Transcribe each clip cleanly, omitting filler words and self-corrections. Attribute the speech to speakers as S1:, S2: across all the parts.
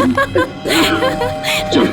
S1: चल चल।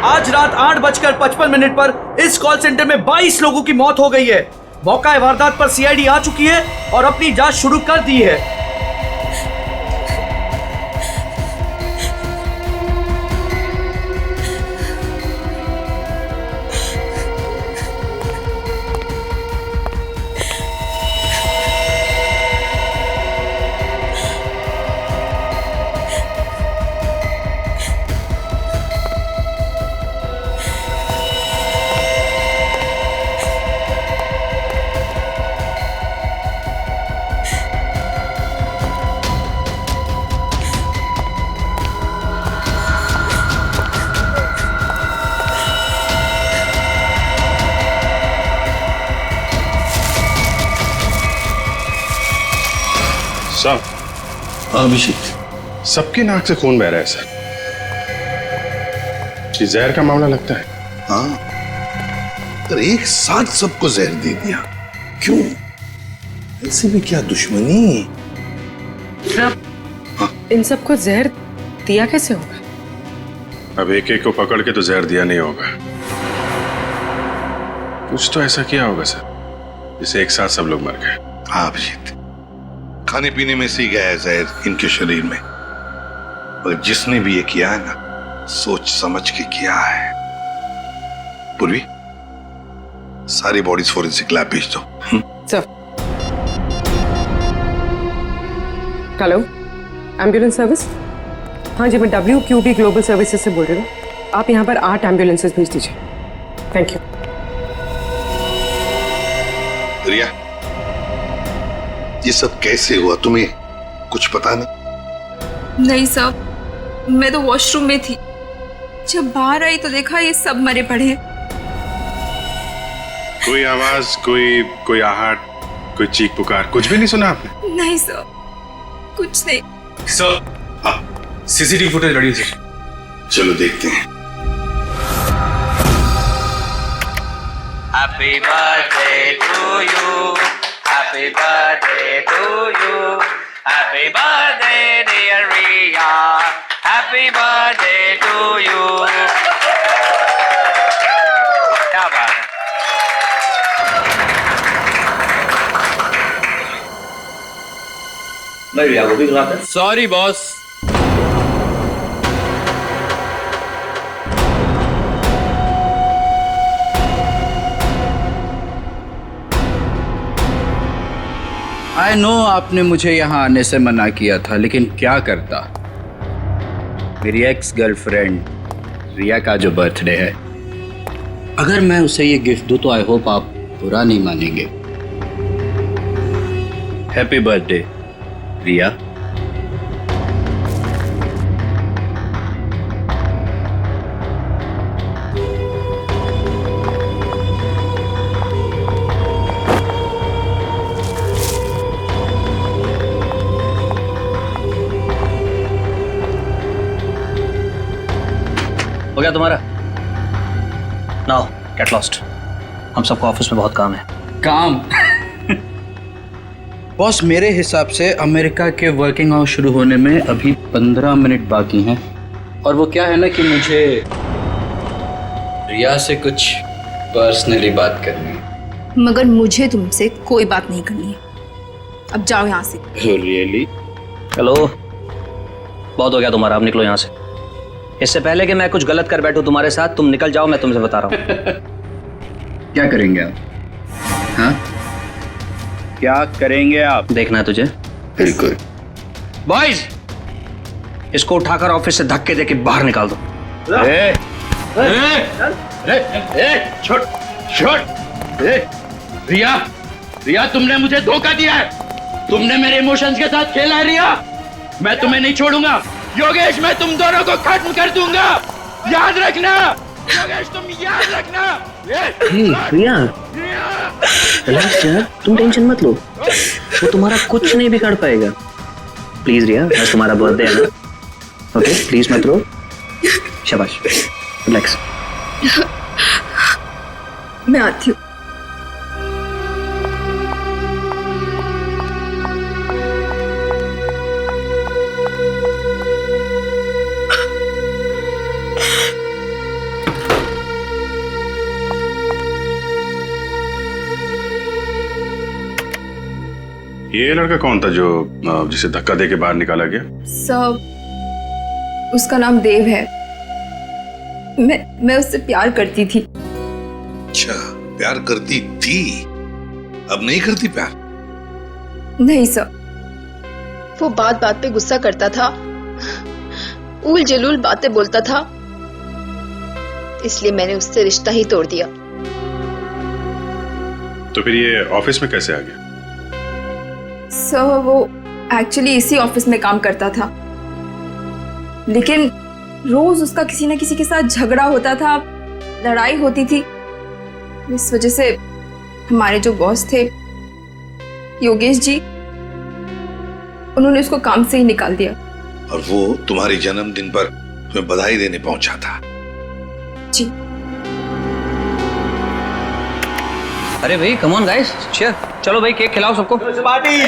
S2: आज रात 8:55 पर इस कॉल सेंटर में 22 लोगों की मौत हो गई है। मौका वारदात पर सीआईडी आ चुकी है और अपनी जांच शुरू कर दी है।
S1: साहब,
S3: अभिषेक,
S1: सबकी नाक से खून बह रहा है सर। ये जहर का मामला लगता है।
S3: हाँ, पर एक साथ सबको जहर दे दिया, क्यों? ऐसे भी क्या दुश्मनी?
S4: इन सबको जहर दिया कैसे होगा?
S1: अब एक एक को पकड़ के तो जहर दिया नहीं होगा, कुछ तो ऐसा किया होगा सर जिससे एक साथ सब लोग मर गए।
S3: हाँ अभिषेक, खाने पीने में से ही गया है जहर इनके शरीर में। और जिसने भी ये किया है ना, सोच समझ के किया है। पूर्वी, सारी बॉडीज फोरेंसिक लैब भेज दो।
S4: Sir, hello, ambulance service? हाँ जी, मैं WQB ग्लोबल सर्विसेज से बोल रही हूँ। आप यहाँ पर 8 एम्बुलेंसेज भेज दीजिए। Thank you.
S3: रिया, ये सब कैसे हुआ, तुम्हें कुछ पता नहीं?
S5: नहीं साहब, मैं तो वॉशरूम में थी। जब बाहर आई तो देखा ये सब मरे पड़े हैं।
S1: कोई आवाज, कोई आहट, कोई चीख पुकार, कुछ भी नहीं सुना आपने?
S5: नहीं सर, कुछ नहीं।
S6: सर, सीसीटीवी फुटेज रेडी है सर।
S3: चलो देखते हैं।
S7: Happy birthday to you. Happy birthday to you. Happy birthday dear Riya. Happy birthday to you. क्या बात है? मैं रिया को भी बुलाता हूँ।
S6: Sorry boss.
S8: आई नो आपने मुझे यहाँ आने से मना किया था, लेकिन क्या करता। मेरी एक्स गर्लफ्रेंड रिया का जो बर्थडे है, अगर मैं उसे ये गिफ्ट दूँ तो आई होप आप बुरा नहीं मानेंगे। हैप्पी बर्थडे रिया।
S7: गया तुम्हारा? नाउ गेट लॉस्ट, हम सबको ऑफिस में बहुत काम है।
S8: काम? बॉस, मेरे हिसाब से अमेरिका के वर्किंग आवर्स शुरू होने में अभी 15 मिनट बाकी हैं। और वो क्या है ना कि मुझे रिया से कुछ पर्सनली बात करनी है।
S5: मगर मुझे तुमसे कोई बात नहीं करनी है, अब जाओ यहाँ से।
S8: रियली?
S7: हेलो, बहुत हो गया तुम्हारा, अब निकलो यहाँ से। इससे पहले कि मैं कुछ गलत कर बैठूं तुम्हारे साथ, तुम निकल जाओ, मैं तुमसे बता रहा हूँ।
S8: क्या करेंगे आप? हाँ, क्या करेंगे आप?
S7: देखना है तुझे?
S8: बिल्कुल।
S7: बॉयज, इसको उठाकर ऑफिस से धक्के देके बाहर निकाल दो।
S8: छोड़ छोड़। रिया, रिया तुमने मुझे धोखा दिया है, तुमने मेरे इमोशंस के साथ खेला है। रिया, मैं तुम्हें नहीं छोड़ूंगा। योगेश, मैं तुम दोनों को खत्म कर दूंगा, याद रखना। योगेश, तुम याद रखना।
S7: रिया, रिलैक्स यार, तुम टेंशन मत लो, वो तुम्हारा कुछ नहीं बिगाड़ पाएगा। प्लीज रिया, आज तुम्हारा बर्थडे है ना, ओके? प्लीज मत रो, शाबाश, रिलैक्स।
S5: मैं आती हूँ।
S1: ये लड़का कौन था जो जिसे धक्का देके बाहर निकाला गया?
S5: सब, उसका नाम देव है। मैं उससे प्यार करती थी।
S3: अच्छा, प्यार करती थी, अब नहीं करती प्यार?
S5: नहीं सर,
S9: वो बात बात पे गुस्सा करता था, उल जलूल बातें बोलता था, इसलिए मैंने उससे रिश्ता ही तोड़ दिया।
S1: तो फिर ये ऑफिस में कैसे आ गया?
S5: सर, वो एक्चुअली इसी ऑफिस में काम करता था, लेकिन रोज उसका किसी न किसी के साथ झगड़ा होता था, लड़ाई होती थी। इस वजह से हमारे जो बॉस थे योगेश जी, उन्होंने उसको काम से ही निकाल दिया।
S3: और वो तुम्हारे जन्मदिन पर तुम्हें बधाई देने पहुंचा था?
S5: जी।
S7: अरे भाई, कम ऑन गाइस, चीयर, चलो भाई, केक खिलाओ सबको। पार्टी।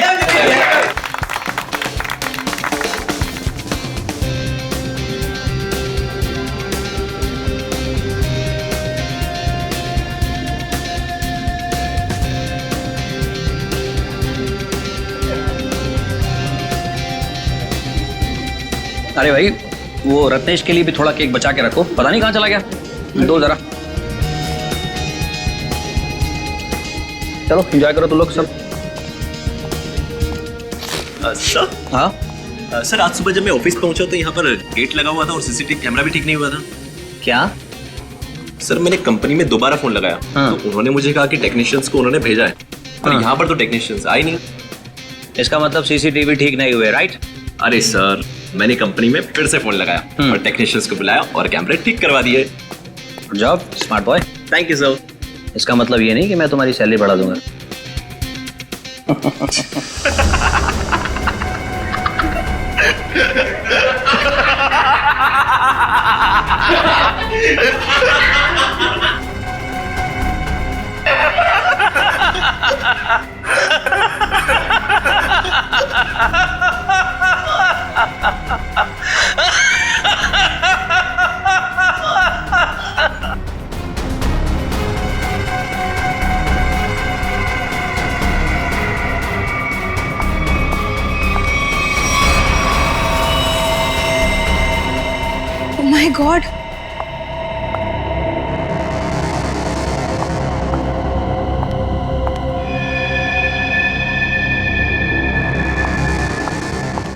S7: अरे भाई, वो रत्नेश के लिए भी थोड़ा केक बचा के रखो, पता नहीं कहाँ चला गया। दो जरा, चलो एंजॉय करो तुम लोग सब।
S10: सर?
S7: हाँ
S10: सर, आज सुबह जब मैं ऑफिस पहुंचा तो यहाँ पर गेट लगा हुआ था और सीसीटीवी कैमरा भी ठीक नहीं हुआ था।
S7: क्या?
S10: सर, मैंने कंपनी में दोबारा फोन लगाया,
S7: हाँ।
S10: तो उन्होंने मुझे कहा कि टेक्नीशियंस को उन्होंने भेजा है, और
S7: हाँ।
S10: यहाँ पर तो टेक्नीशियंस आए नहीं।
S7: इसका मतलब सीसीटीवी ठीक नहीं हुए, राइट?
S10: अरे सर, मैंने कंपनी में फिर से फोन लगाया और टेक्नीशियंस को बुलाया और कैमरे ठीक करवा दिए।
S7: Good job, smart boy.
S10: Thank you sir.
S7: इसका मतलब ये नहीं कि मैं तुम्हारी सैलरी बढ़ा दूंगा।
S5: Oh my God!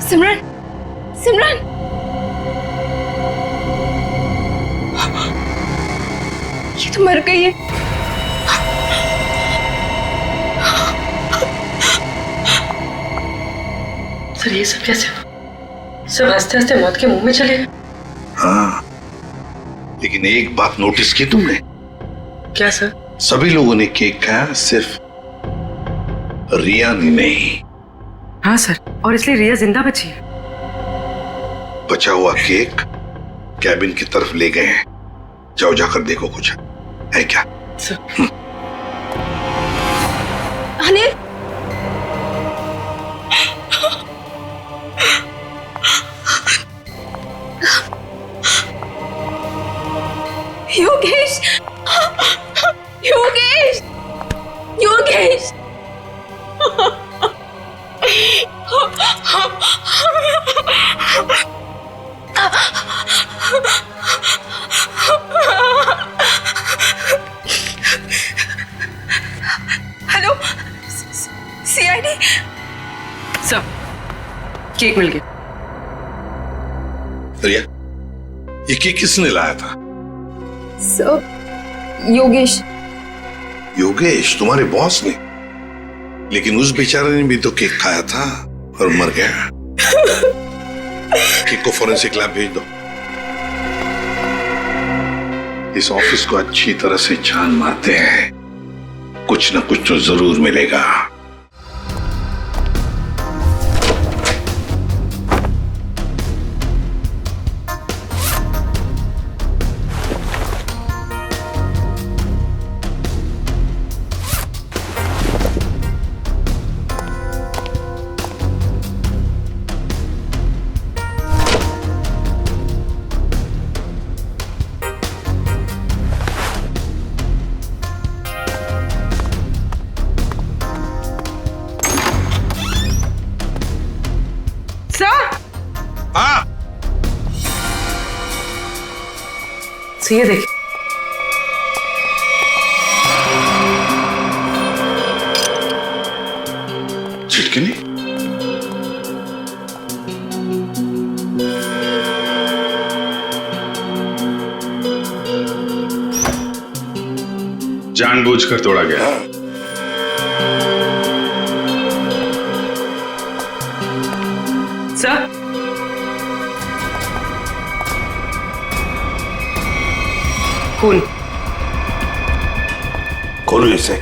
S5: सिमरन, सिमरन! ये तो मर गई है।
S11: सर, ये सब कैसे हुआ? सब हंसते हंसते मौत के मुंह में चले गए।
S3: हाँ, लेकिन एक बात नोटिस की तुमने?
S11: क्या सर?
S3: सभी लोगों ने केक खाया, सिर्फ रिया ने नहीं।
S11: हाँ सर, और इसलिए रिया जिंदा बची है।
S3: बचा हुआ केक कैबिन की तरफ ले गए हैं जाओ जाकर देखो कुछ है क्या।
S5: Anil, Yogesh, Yogesh, Yogesh. Hello, CID
S4: sir, cake मिल गया।
S3: रिया, ये केक किसने लाया था?
S5: सर, योगेश।
S3: योगेश, तुम्हारे बॉस ने? लेकिन उस बेचारे ने भी तो केक खाया था और मर गया। केक को फॉरेंसिक लैब भेज दो। इस ऑफिस को अच्छी तरह से जान मारते हैं, कुछ ना कुछ तो जरूर मिलेगा।
S4: ये देखिए,
S3: छिटकनी।
S1: जानबूझकर तोड़ा गया।
S4: सर, खून।
S3: खोलो इसे।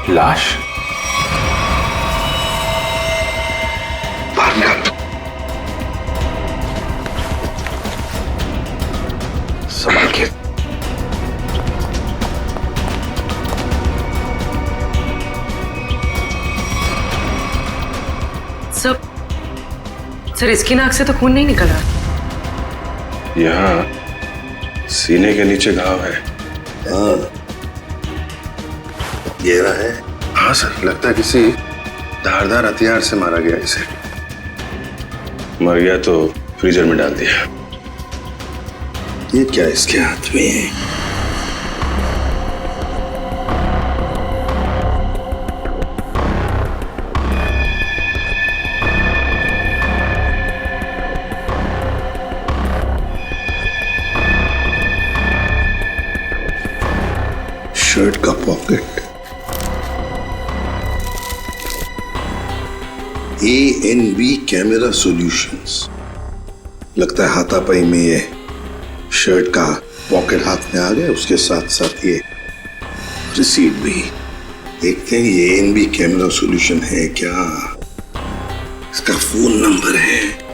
S1: लाश?
S3: बाहर निकाल। संभाल के।
S4: सर, इसकी नाक से तो खून नहीं निकल रहा।
S1: यहाँ सीने के नीचे घाव है।
S3: हाँ, गहरा है।
S1: हाँ सर, लगता है किसी धारदार हथियार से मारा गया इसे। मर गया तो फ्रीजर में डाल दिया।
S3: ये क्या इसके हाथ में है? शर्ट का पॉकेट। ANB camera solutions. लगता है हाथापाई में ये शर्ट का पॉकेट हाथ में आ गया, उसके साथ साथ ये रिसीट भी। देखते हैं ये ANB कैमरा सॉल्यूशन है क्या, इसका फोन नंबर है।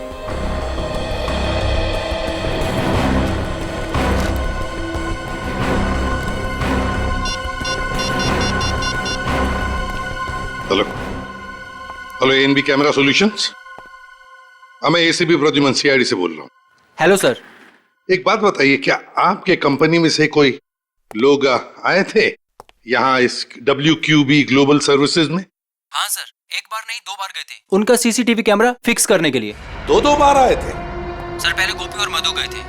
S3: Hello hello, ANB camera solutions. मैं ACP प्रद्युमन CID से बोल रहा हूँ।
S2: Hello sir.
S3: एक बात बताइए, क्या आपके कंपनी में से कोई लोग आए थे यहाँ इस WQB ग्लोबल सर्विसेज में?
S2: हाँ सर, एक बार नहीं 2 बार गए थे उनका CCTV कैमरा फिक्स करने के लिए।
S3: 2 बार आए थे?
S2: सर, पहले गोपी और मधु गए थे,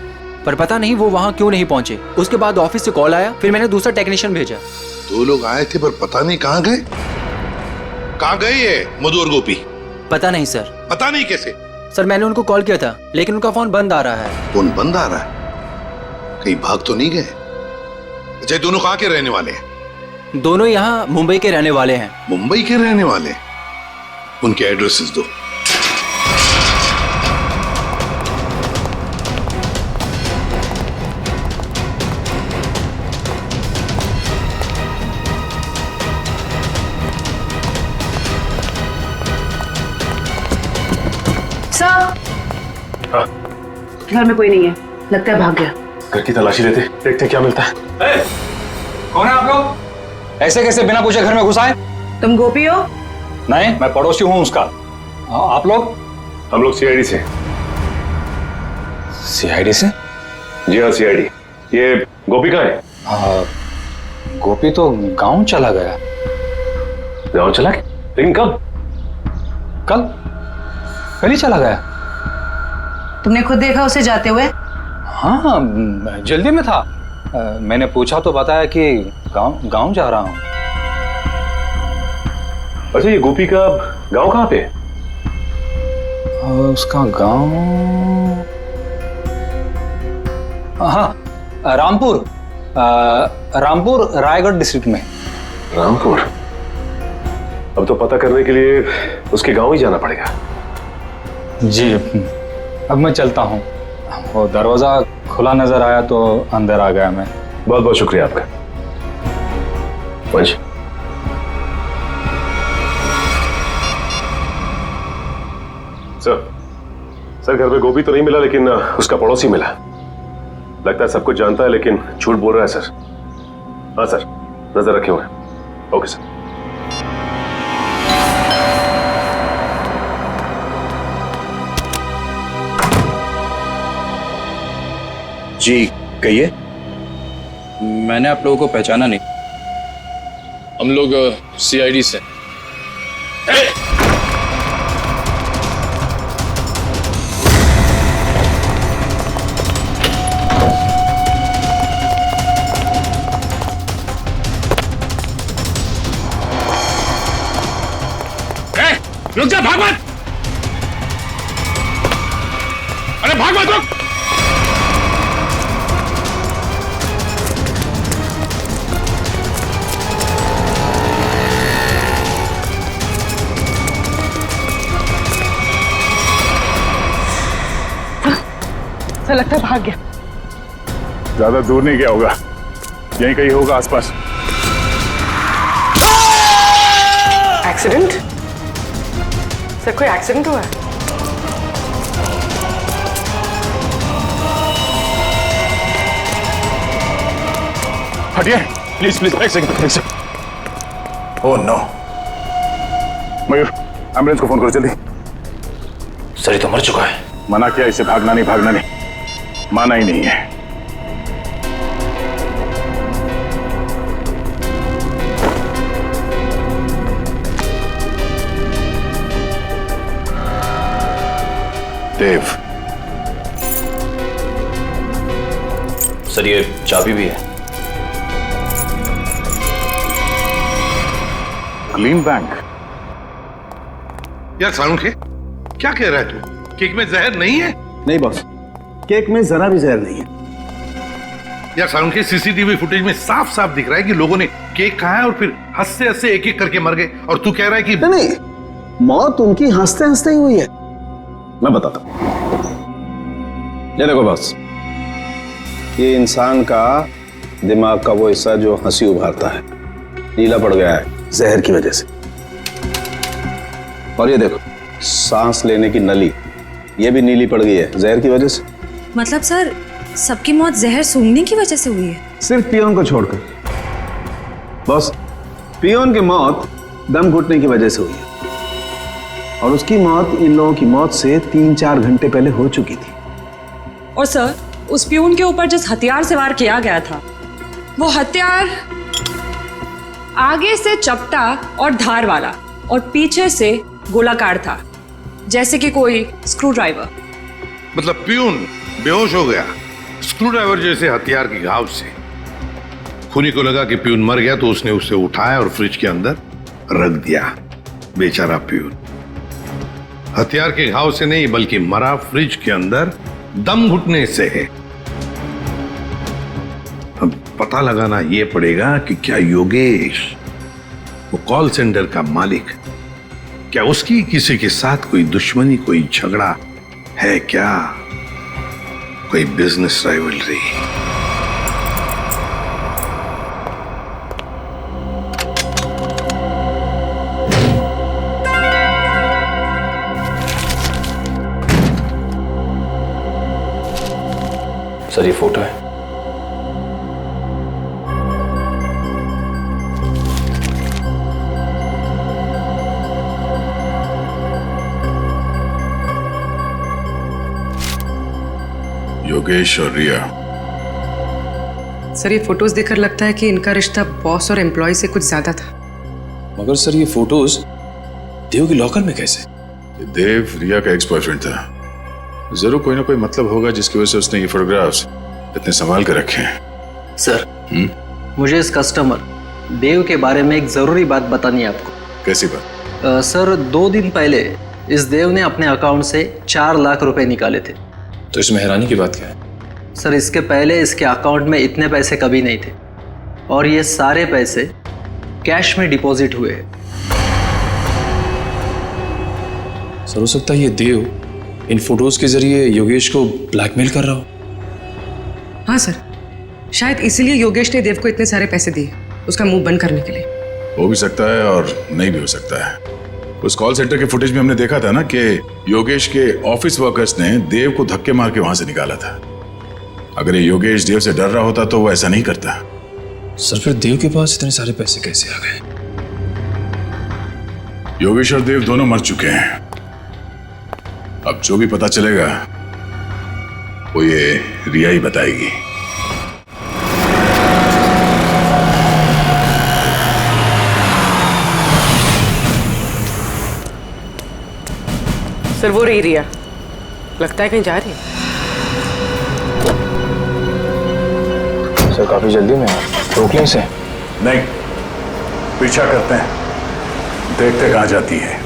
S2: पर पता नहीं वो वहाँ क्यों नहीं पहुंचे। उसके बाद ऑफिस से कॉल आया, फिर मैंने दूसरा टेक्नीशियन भेजा।
S3: 2 लोग आए थे पर पता नहीं कहाँ गए। कहाँ गए ये मधु और गोपी?
S2: पता नहीं सर।
S3: पता नहीं कैसे?
S2: सर, मैंने उनको कॉल किया था लेकिन उनका फोन बंद आ रहा है।
S3: फोन बंद आ रहा है? कहीं भाग तो नहीं गए? अच्छा, दोनों कहाँ के रहने वाले हैं?
S2: दोनों यहाँ मुंबई के रहने वाले हैं।
S3: मुंबई के रहने वाले? उनके एड्रेसेस दो।
S11: सर
S1: हाँ,
S11: घर में कोई नहीं है, लगता है भाग गया।
S1: घर की तलाशी लेते, देखते क्या मिलता है।
S6: कौन है आप लोग? ऐसे कैसे बिना पूछे घर में घुस आए?
S11: तुम गोपी हो?
S6: नहीं, मैं पड़ोसी हूँ उसका। आप लोग?
S1: हम लोग सीआईडी से।
S6: सीआईडी से?
S1: जी हाँ, सीआईडी। ये गोपी कहाँ है?
S6: गोपी तो गांव चला गया।
S1: गाँव चला गया? लेकिन कब?
S6: कल ही चला गया।
S11: तुमने खुद देखा उसे जाते हुए?
S6: हाँ, जल्दी में था। मैंने पूछा तो बताया कि गांव जा रहा हूँ।
S1: अच्छा, ये गोपी का गांव कहाँ पे है?
S6: उसका गांव, हाँ, रामपुर रायगढ़ डिस्ट्रिक्ट में।
S1: रामपुर? अब तो पता करने के लिए उसके गांव ही जाना पड़ेगा।
S6: जी, अब मैं चलता हूँ। वो दरवाजा खुला नजर आया तो अंदर आ गया मैं।
S1: बहुत बहुत शुक्रिया आपका। वंश, सर घर में गोपी तो नहीं मिला, लेकिन उसका पड़ोसी मिला। लगता है सब कुछ जानता है लेकिन झूठ बोल रहा है सर। हाँ सर, नजर रखे हुए हैं। Okay sir.
S8: जी कहिए। मैंने आप लोगों को पहचाना नहीं।
S12: हम लोग सीआईडी से।
S3: रुक जा, भाग मत! अरे भाग मत, रुक!
S4: सर लगता है भाग गया।
S1: ज्यादा दूर नहीं गया होगा, यहीं कहीं होगा आसपास।
S4: एक्सीडेंट? सर कोई एक्सीडेंट हुआ है?
S1: हटिए प्लीज प्लीज, एक second. Oh no. Mayur, ambulance को फोन करो जल्दी।
S10: सर ये तो मर चुका है।
S1: मना किया इसे, भागना नहीं, माना ही नहीं है। देव,
S10: सर ये चाबी भी है।
S1: Gleam bank.
S3: यार सालुंखे, क्या कह रहा है तू? केक में जहर नहीं है?
S2: नहीं बॉस, केक में जरा भी जहर नहीं है।
S3: यार सालुंखे, सीसीटीवी फुटेज में साफ साफ दिख रहा है कि लोगों ने केक खाया और फिर हंसते हंसते एक एक करके मर गए, और तू कह रहा है कि
S2: नहीं, मौत उनकी हंसते हंसते ही हुई है। मैं बताता हूं। ये देखो बॉस, ये इंसान का दिमाग का वो हिस्सा जो हंसी उभारता है, नीला पड़ गया है जहर की वजह से। और ये देखो, सांस लेने की नली, ये भी नीली पड़ गई है जहर की वजह से।
S5: मतलब सर, सबकी मौत जहर सूंघने की वजह से हुई है?
S2: सिर्फ पियोन को छोड़कर। बॉस, पियोन की मौत दम घुटने की वजह से हुई है, और उसकी मौत इन लोगों की मौत से 3-4 घंटे पहले हो चुकी थी।
S13: और सर, उस पियून के ऊपर जिस हथियार से वार किया गया था, वो हथियार आगे से चपटा और धार वाला और पीछे से गोलाकार था, जैसे कि कोई स्क्रू ड्राइवर।
S3: मतलब प्यून बेहोश हो गया स्क्रू ड्राइवर जैसे हथियार के घाव से। खूनी को लगा कि प्यून मर गया तो उसने उसे उठाया और फ्रिज के अंदर रख दिया। बेचारा प्यून हथियार के घाव से नहीं बल्कि मरा फ्रिज के अंदर दम घुटने से है। अब पता लगाना यह पड़ेगा कि क्या योगेश, वो कॉल सेंटर का मालिक, क्या उसकी किसी के साथ कोई दुश्मनी, कोई झगड़ा है क्या, कोई बिजनेस राइवलरी?
S12: सर ये फोटो है।
S3: योगेश और रिया।
S4: सर ये फोटोज देखकर लगता है कि इनका रिश्ता बॉस और एम्प्लॉय से कुछ ज्यादा था।
S2: मगर सर ये फोटोज देव के लॉकर में कैसे?
S3: देव रिया का एक्स बॉयफ्रेंड था। जरूर कोई ना कोई मतलब होगा जिसकी वजह से उसने ये फोटोग्राफ्स इतने संभाल कर रखे हैं।
S7: सर मुझे इस कस्टमर देव के बारे में एक जरूरी बात बतानी है आपको।
S3: कैसी बात?
S7: सर 2 दिन पहले इस देव ने अपने अकाउंट से 4 लाख रुपए निकाले थे।
S12: तो इसमें हैरानी की बात क्या है?
S7: सर इसके पहले इसके अकाउंट में इतने पैसे कभी नहीं थे और ये सारे पैसे कैश में डिपॉजिट हुए हैं।
S12: सर हो सकता है ये देव इन फोटोज के जरिए योगेश को ब्लैकमेल कर रहा हो।
S4: हाँ सर, शायद इसीलिए योगेश ने देव को इतने सारे पैसे दिए उसका मुंह बंद करने के लिए।
S3: हो भी सकता है और नहीं भी हो सकता है। उस कॉल सेंटर के फुटेज में हमने देखा था ना कि योगेश के ऑफिस वर्कर्स ने देव को धक्के मार के वहां से निकाला था। अगर ये योगेश देव से डर रहा होता तो वो ऐसा नहीं करता।
S12: सर फिर देव के पास इतने सारे पैसे कैसे आ गए?
S3: योगेश और देव दोनों मर चुके हैं। अब जो भी पता चलेगा वो ये रिया ही बताएगी।
S4: सर वो रही रिया, लगता है कहीं जा रही है।
S12: सर काफी जल्दी में रोक लें इसे।
S3: नहीं, पीछा करते हैं, देखते कहां जाती है।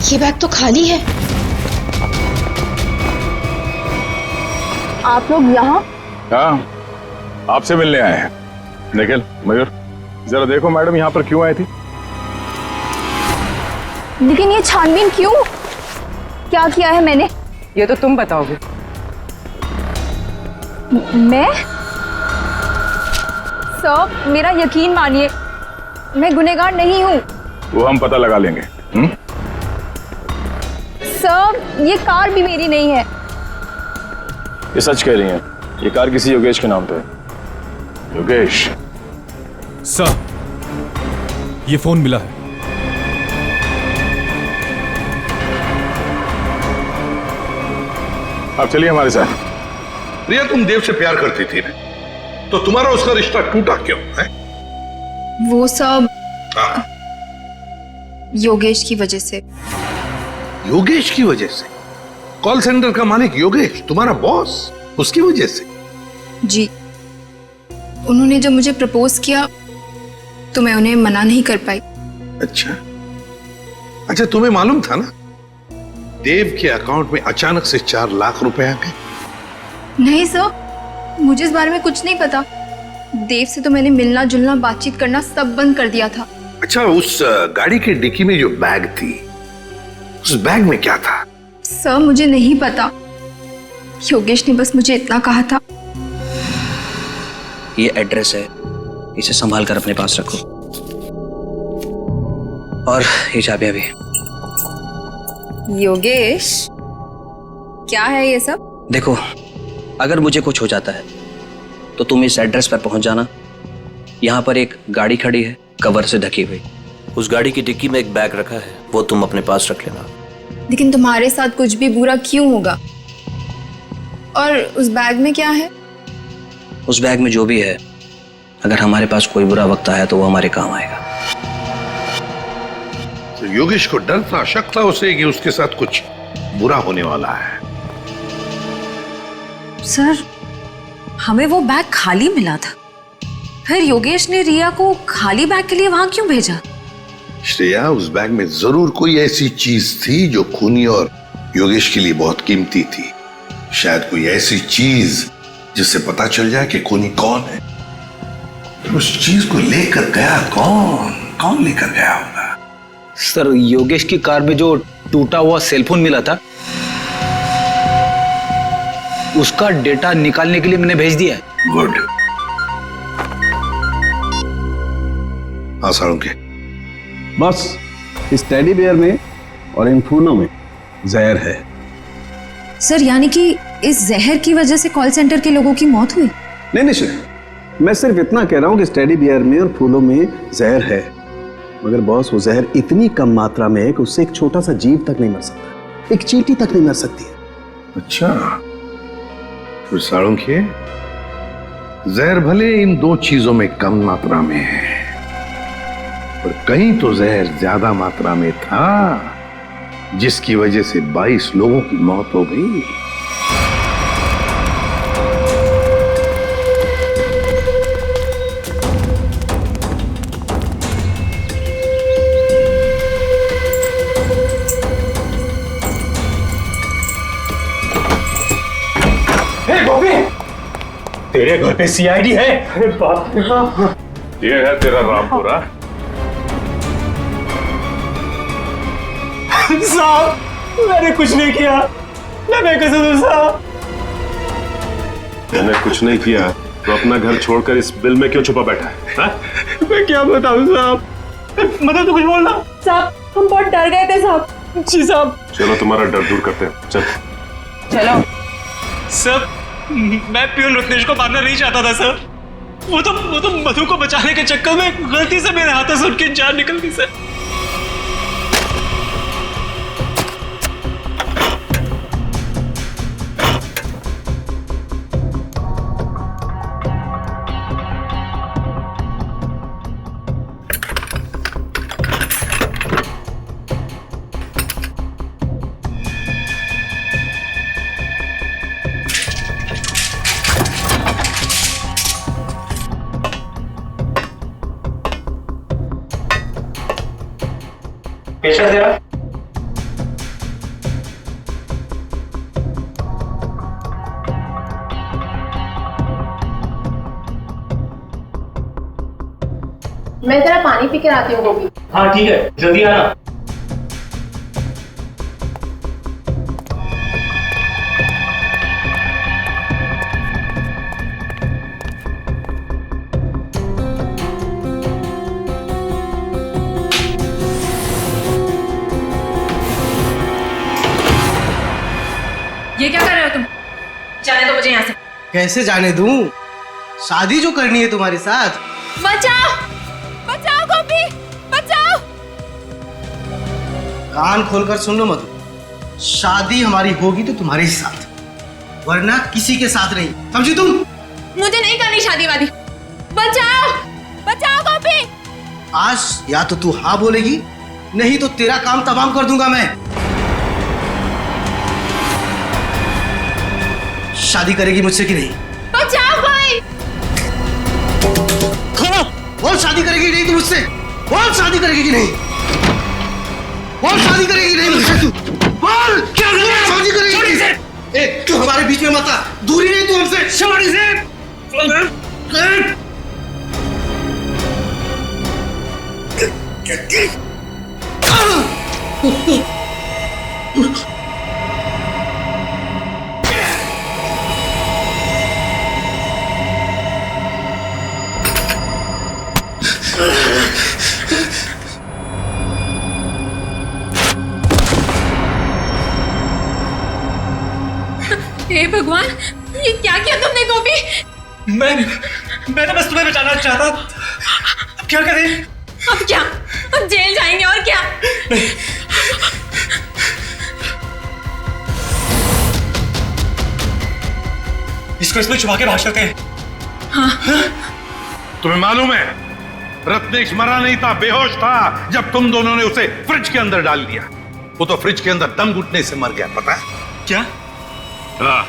S9: ये बैग तो खाली है। आप लोग यहाँ?
S3: हाँ, आपसे मिलने आए हैं। निखिल, मयूर, जरा देखो मैडम यहाँ पर क्यों आई थी?
S5: लेकिन ये छानबीन क्यों? क्या किया है मैंने?
S4: ये तो तुम बताओगे।
S5: मैं? सर मेरा यकीन मानिए, मैं गुनहगार नहीं हूँ।
S3: वो हम पता लगा लेंगे।
S5: सर ये कार भी मेरी नहीं है।
S12: ये सच कह रही हैं, ये कार किसी योगेश के नाम पे है।
S3: योगेश?
S14: सर ये फोन मिला है।
S3: आप चलिए हमारे साथ।
S15: रिया तुम देव से प्यार करती थी ना, तो तुम्हारा उसका रिश्ता टूटा क्यों है?
S5: वो सब योगेश की वजह से।
S15: योगेश की वजह से? कॉल सेंटर का मालिक योगेश, तुम्हारा बॉस, उसकी वजह से?
S5: जी, उन्होंने जब मुझे प्रपोज किया तो मैं उन्हें मना नहीं कर पाई।
S15: अच्छा अच्छा, तुम्हें मालूम था ना देव के अकाउंट में अचानक से 4 लाख रुपए आ गए?
S5: नहीं सर, मुझे इस बारे में कुछ नहीं पता। देव से तो मैंने मिलना जुलना बातचीत करना सब बंद कर दिया था।
S15: अच्छा, उस गाड़ी की डिक्की में जो बैग थी, उस बैग में क्या था?
S5: सर मुझे नहीं पता, योगेश ने बस मुझे इतना कहा था।
S8: ये एड्रेस है
S7: इसे संभाल कर अपने पास रखो। और ये चाबियां भी।
S5: योगेश, क्या है ये सब?
S7: देखो, अगर मुझे कुछ हो जाता है तो तुम इस एड्रेस पर पहुंच जाना। यहाँ पर एक गाड़ी खड़ी है, कवर से ढकी हुई।
S16: उस गाड़ी की डिक्की में एक बैग रखा है, वो तुम अपने पास रख लेना।
S5: लेकिन तुम्हारे साथ कुछ भी बुरा क्यों होगा? और उस बैग में क्या है?
S7: उस बैग में जो भी है, अगर हमारे पास कोई बुरा वक्त आया तो वो हमारे काम आएगा।
S15: तो योगेश को डर था, शक था उसे कि उसके साथ कुछ बुरा होने वाला है।
S13: सर, हमें वो बैग खाली मिला था, फिर योगेश ने रिया को खाली बैग के लिए वहां क्यों भेजा?
S15: श्रेया, उस बैग में जरूर कोई ऐसी चीज थी जो खूनी और योगेश के लिए बहुत कीमती थी। शायद कोई ऐसी चीज जिससे पता चल जाए कि खूनी कौन है। तो उस चीज को लेकर गया कौन लेकर गया होगा?
S8: सर, योगेश की कार में जो टूटा हुआ सेलफोन मिला था, उसका डेटा निकालने के लिए मैंने भेज दिया है।
S15: गुड। हाँ साळुंखे,
S2: बस इस टेडी बेयर में और इन फूलों में जहर है।
S13: सर, यानी कि इस जहर की वजह से कॉल सेंटर के लोगों की मौत हुई?
S2: नहीं श्रेया, मैं सिर्फ इतना कह रहा हूं कि इस टेडी बियर में और फूलों में जहर है, मगर बॉस, वो जहर इतनी कम मात्रा में है कि उससे एक छोटा सा जीव तक नहीं मर सकता, एक चींटी तक नहीं मर सकती है।
S15: अच्छा, तो साळुंखे, जहर भले इन दो चीजों में कम मात्रा में है, पर कहीं तो जहर ज्यादा मात्रा में था, जिसकी वजह से 22 लोगों की मौत हो गई।
S1: तेरे घर पे सीआईडी है? अरे बाप रे बाप। ये है तेरा रामपुरा।
S17: साहब, मैंने कुछ नहीं किया, मैं कसम से साहब।
S1: मैंने कुछ नहीं किया तो अपना घर छोड़कर इस बिल में क्यों छुपा बैठा है? हा?
S17: मैं क्या बताऊं साहब, मतलब तो कुछ बोलना।
S5: साहब, हम बहुत डर गए थे साहब।
S17: जी साहब।
S1: चलो तुम्हारा डर दूर करते हैं, चल।
S5: चलो।
S17: सर, मैं प्यून रत्नेश को मारना नहीं चाहता था सर। वो तो मधु को बचाने के चक्कर में गलती से मेरे हाथों से उनकी जान निकल गई सर। पेशेंट जरा।
S9: मैं जरा पानी पी कर आती हूँ गोभी।
S17: हाँ ठीक है, जल्दी आना।
S13: ये क्या कर रहे हो तुम? जाने दो मुझे यहाँ से।
S17: कैसे जाने दूं? शादी जो करनी है तुम्हारे साथ।
S5: बचाओ, बचाओ गोपी, बचाओ।
S17: कान खोलकर सुन लो मधु, शादी हमारी होगी तो तुम्हारे साथ, वरना किसी के साथ नहीं, समझी तुम?
S5: मुझे नहीं करनी शादी वादी। बचाओ, बचाओ गोपी।
S17: आज या तो तू हाँ बोलेगी, नहीं तो तेरा काम तमाम कर दूंगा मैं। शादी करेगी मुझसे कि नहीं?
S5: बचाओ भाई।
S17: बोल शादी करेगी नहीं तू मुझसे? बोल शादी करेगी कि नहीं? बोल शादी करेगी नहीं मुझसे तू? बोल क्या शादी करेगी? ए, तू हमारे बीच में मत आ, दूरी नहीं तू हमसे। छोड़ इसे।
S5: ये क्या किया तुमने गोपी?
S18: मैं तो बस तुम्हें बचाना चाहता। अब क्या करें?
S5: अब क्या? अब जेल जाएंगे और क्या?
S18: इसको इसमें छुपा के भाग सकते हैं।
S5: हाँ।
S3: तुम्हें मालूम है रत्नेश मरा नहीं था, बेहोश था जब तुम दोनों ने उसे फ्रिज के अंदर डाल दिया। वो तो फ्रिज के अंदर दम घुटने से मर गया, पता है?
S18: क्या?
S1: हाँ।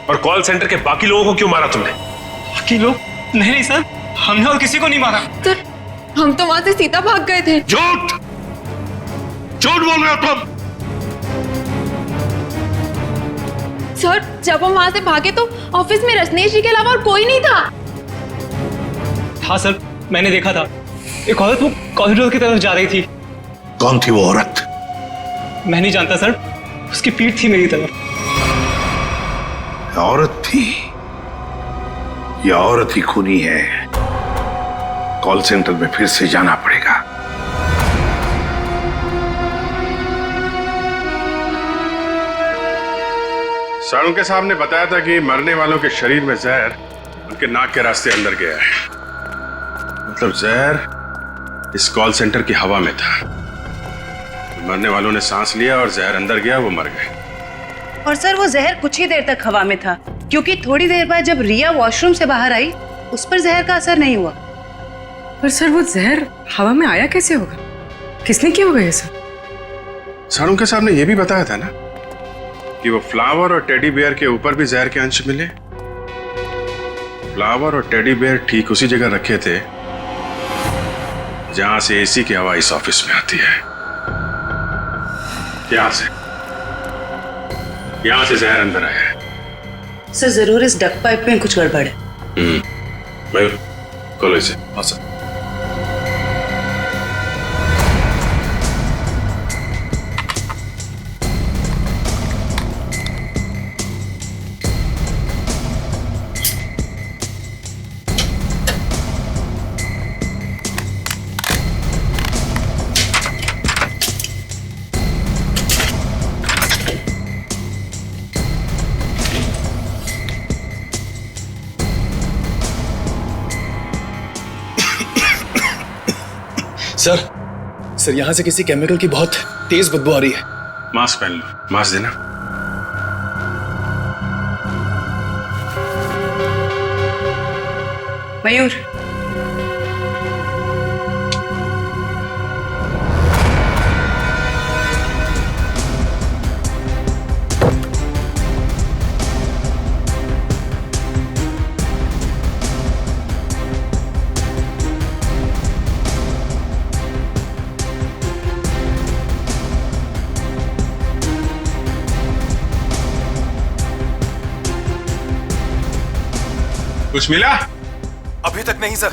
S1: और कॉल सेंटर के बाकी लोगों को क्यों मारा तुमने?
S18: बाकी लोग? नहीं सर, हमने और किसी को नहीं मारा।
S5: सर, हम तो वहां से सीधा भाग गए थे।
S3: झूठ! झूठ बोल रहे हो तुम।
S5: सर, जब हम वहां से भागे तो ऑफिस में रत्नेश जी के अलावा और कोई नहीं था।
S18: हाँ सर, मैंने देखा था। एक औरत वो कॉरिडोर की तरफ जा रही थी।
S3: कौन थी वो औरत?
S18: मैं नहीं जानता सर, उसकी पीठ थी मेरी तरफ।
S3: औरत थी? ये औरत ही खूनी है। कॉल सेंटर में फिर से जाना पड़ेगा।
S19: सर, उनके साहब ने बताया था कि मरने वालों के शरीर में जहर उनके नाक के रास्ते अंदर गया है। मतलब जहर इस कॉल सेंटर की हवा में था। मरने वालों ने सांस लिया और जहर अंदर गया, वो मर गए।
S20: और सर वो जहर कुछ ही देर तक हवा में था, क्योंकि थोड़ी देर बाद जब रिया वॉशरूम से बाहर आई उस पर जहर का असर नहीं हुआ।
S4: पर सर वो जहर हवा में आया कैसे होगा? किसने किया होगा ये सब?
S19: सर, उनके साहब ने यह भी बताया था ना कि वो फ्लावर और टेडी बेयर के ऊपर भी जहर के अंश मिले। फ्लावर और टेडी बेयर ठीक उसी जगह रखे थे जहां से एसी की हवा इस ऑफिस में आती है। यहां से जहर अंदर आया है।
S20: सर जरूर इस डक पाइप में कुछ गड़बड़ है।
S19: मयूर, खोलो इसे। हाँ सर।
S12: सर यहां से किसी केमिकल की बहुत तेज बदबू आ रही है।
S19: मास्क पहन लो। मास्क देना।
S20: मयूर,
S19: कुछ मिला?
S12: अभी तक नहीं सर।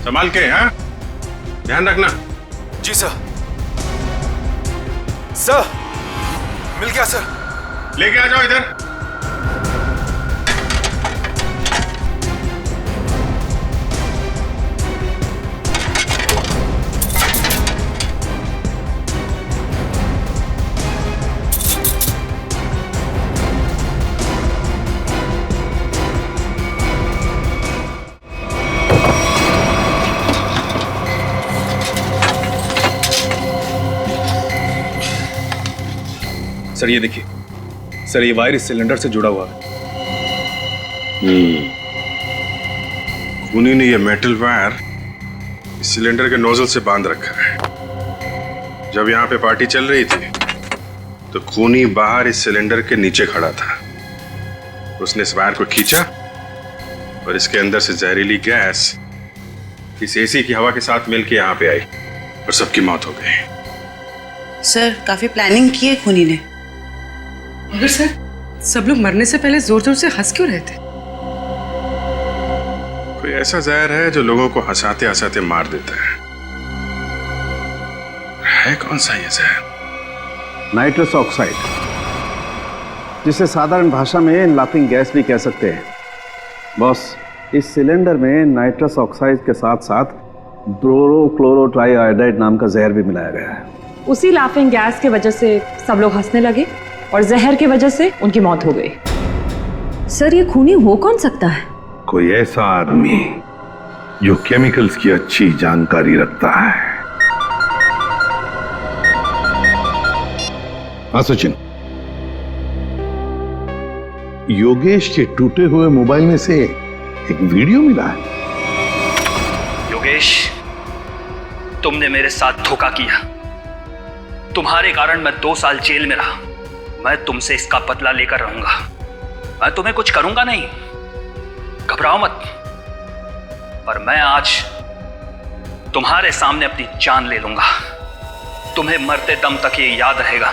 S19: संभाल के, हाँ? ध्यान रखना।
S12: जी सर। सर, मिल गया सर।
S19: लेके आ जाओ इधर।
S12: सर ये देखिए, सर ये वायर इस सिलेंडर से जुड़ा हुआ है।
S19: खूनी ने ये मेटल वायर इस सिलेंडर के नोजल से बांध रखा है। जब यहाँ पे पार्टी चल रही थी तो खूनी बाहर इस सिलेंडर के नीचे खड़ा था। उसने इस वायर को खींचा और इसके अंदर से जहरीली गैस इस एसी की हवा के साथ मिलकर यहाँ पे आई और सबकी मौत हो गई।
S20: सर काफी प्लानिंग की है खूनी ने।
S4: मगर सर, सब लोग मरने से पहले जोर जोर से हंस क्यों रहे थे?
S19: कोई ऐसा जहर है जो लोगों को हंसाते हंसाते मार देता है कौन सा ये जहर?
S2: नाइट्रस ऑक्साइड, जिसे साधारण भाषा में लाफिंग गैस भी कह सकते हैं। बॉस, इस सिलेंडर में नाइट्रस ऑक्साइड के साथ साथ ब्रोरोक्लोरोट्राइआयोडाइड नाम का जहर भी मिलाया गया है।
S21: उसी लाफिंग गैस की वजह से सब लोग हंसने लगे और जहर की वजह से उनकी मौत हो गई।
S13: सर, ये खूनी हो कौन सकता है?
S15: कोई ऐसा आदमी जो केमिकल्स की अच्छी जानकारी रखता है। हाँ सचिन, योगेश के टूटे हुए मोबाइल में से एक वीडियो मिला है।
S7: योगेश, तुमने मेरे साथ धोखा किया। तुम्हारे कारण मैं 2 साल जेल में रहा। मैं तुमसे इसका बदला लेकर रहूंगा। मैं तुम्हें कुछ करूंगा नहीं, घबराओ मत। पर मैं आज तुम्हारे सामने अपनी जान ले लूंगा। तुम्हें मरते दम तक ये याद रहेगा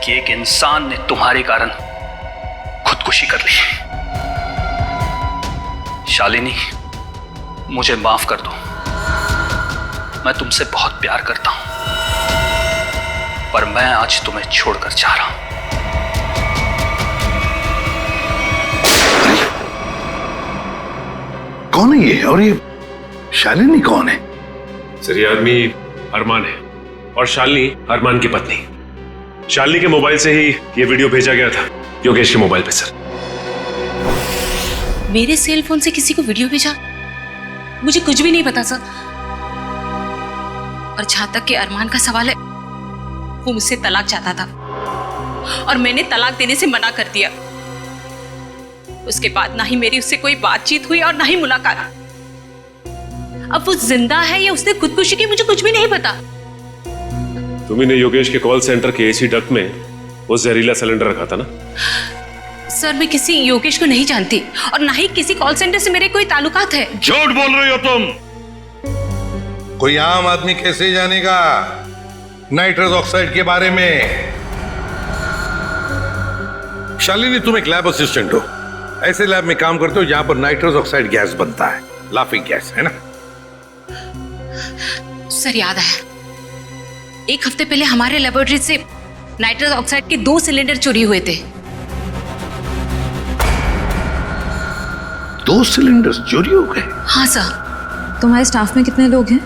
S7: कि एक इंसान ने तुम्हारे कारण खुदकुशी कर ली। शालिनी, मुझे माफ कर दो। मैं तुमसे बहुत प्यार करता हूं, पर मैं आज तुम्हें छोड़कर जा रहा हूं।
S15: कौन है ये? और ये शालिनी कौन है?
S1: सर, ये आदमी अरमान है और शालिनी अरमान की पत्नी। शालिनी के मोबाइल से ही ये वीडियो भेजा गया था योगेश के मोबाइल पे। सर,
S11: मेरे सेल फोन से किसी को वीडियो भेजा? मुझे कुछ भी नहीं पता सर। और जहां तक कि अरमान का सवाल है, वो मुझसे तलाक चाहता था और मैंने तलाक देने से मना कर दिया। उसके बाद ना ही मेरी उससे कोई बातचीत हुई और ना ही मुलाकात। अब वो जिंदा है या उसने खुदकुशी की, मुझे कुछ भी नहीं पता।
S1: तुम्ही ने योगेश के कॉल सेंटर के एसी डक्ट में वो जहरीला सिलेंडर रखा था ना?
S11: सर, मैं किसी योगेश को नहीं जानती और ना ही किसी कॉल सेंटर से मेरे कोई ताल्लुकात है।
S15: झूठ बोल रही हो तुम। कोई आम आदमी कैसे जानेगा नाइट्रस ऑक्साइड के बारे में? शालिनी, तुम एक लैब असिस्टेंट हो। ऐसे लैब में काम करते हो जहां पर नाइट्रस ऑक्साइड गैस बनता है, लाफिंग गैस, है ना?
S11: सर, याद है, 1 हफ्ते पहले हमारे लेबोरेटरी से नाइट्रस ऑक्साइड के 2 सिलेंडर चोरी हुए थे।
S15: 2 सिलेंडर चोरी हो गए?
S11: हाँ सर।
S13: तुम्हारे स्टाफ में कितने लोग हैं?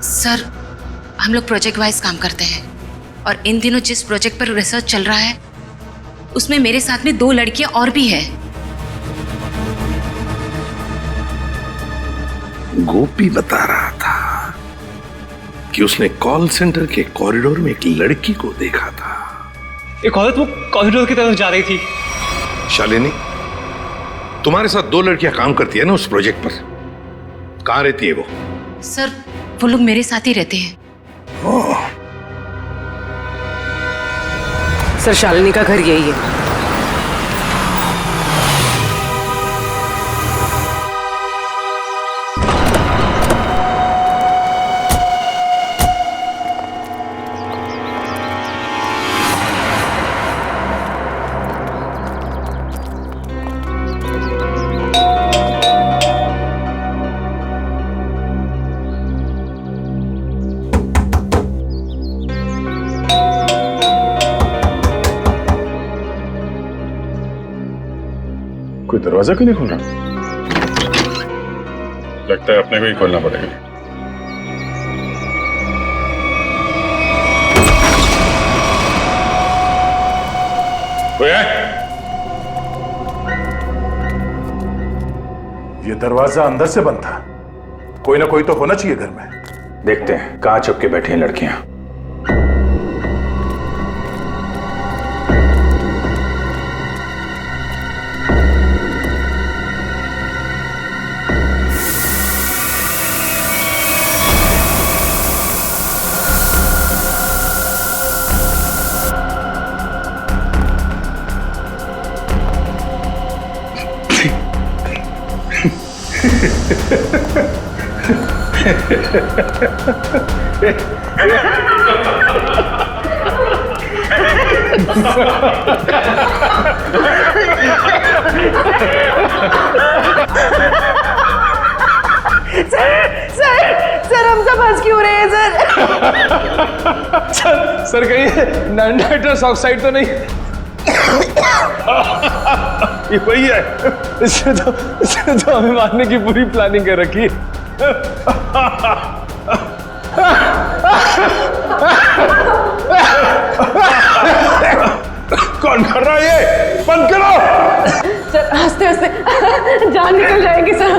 S11: सर, हम लोग प्रोजेक्ट वाइज काम करते हैं और इन दिनों जिस प्रोजेक्ट पर रिसर्च चल रहा है उसमें मेरे साथ में 2 लड़कियां और भी है।
S15: गोपी बता रहा था कि उसने कॉल सेंटर के कॉरिडोर में एक लड़की को देखा था।
S18: एक औरत वो कॉरिडोर की तरफ जा रही थी।
S15: शालिनी, तुम्हारे साथ 2 लड़कियां काम करती है ना उस प्रोजेक्ट पर? कहां रहती है वो?
S11: सर, वो लोग मेरे साथ ही रहते हैं।
S4: सर, शालिनी का घर यही है।
S19: कोई दरवाजा क्यों नहीं खोल रहा? लगता है अपने को ही खोलना पड़ेगा। कोई है?
S14: ये दरवाजा अंदर से बंद था। कोई ना कोई तो होना चाहिए घर में।
S6: देखते हैं कहां छुप के बैठी हैं लड़कियां।
S20: सर हम सब हंस क्यों रहे हैं सर?
S12: सर कहीं नाइट्रस ऑक्साइड तो नहीं? ये वही है, इसने तो हमें मारने की पूरी प्लानिंग कर रखी है। कौन कर रहा है ये? बंद करो।
S20: सर हंसते हंसते जान निकल जाएगी सर।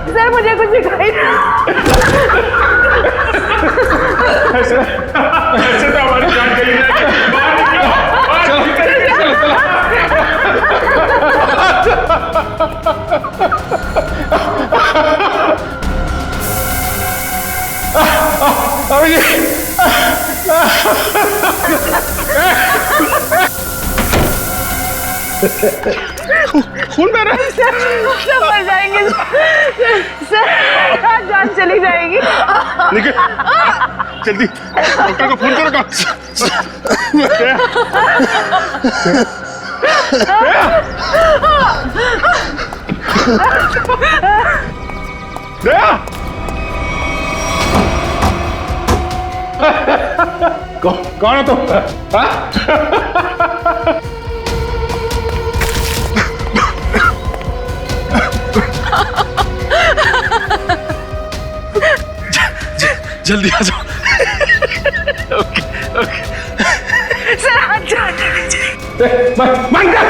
S20: सर मुझे कुछ दिखाई
S12: ऐसे तो हमारी जान चली जाएगी।
S20: खून बह रहा है। सब मर जाएंगे सर, जान चली जाएगी।
S19: निकल जल्दी, डॉक्टर को फोन करो।
S12: दया, कौन हो तुम?
S19: जल्दी आ जाओ।
S20: ओके ओके सर, हाथ जान चली जाएगी।
S12: बंद कर।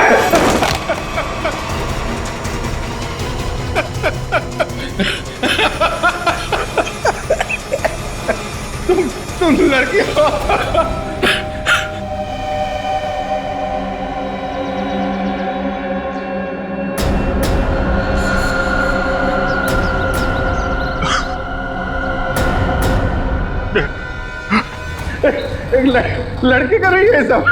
S12: तुम लड़की हो। एक लड़की कर रही है सब।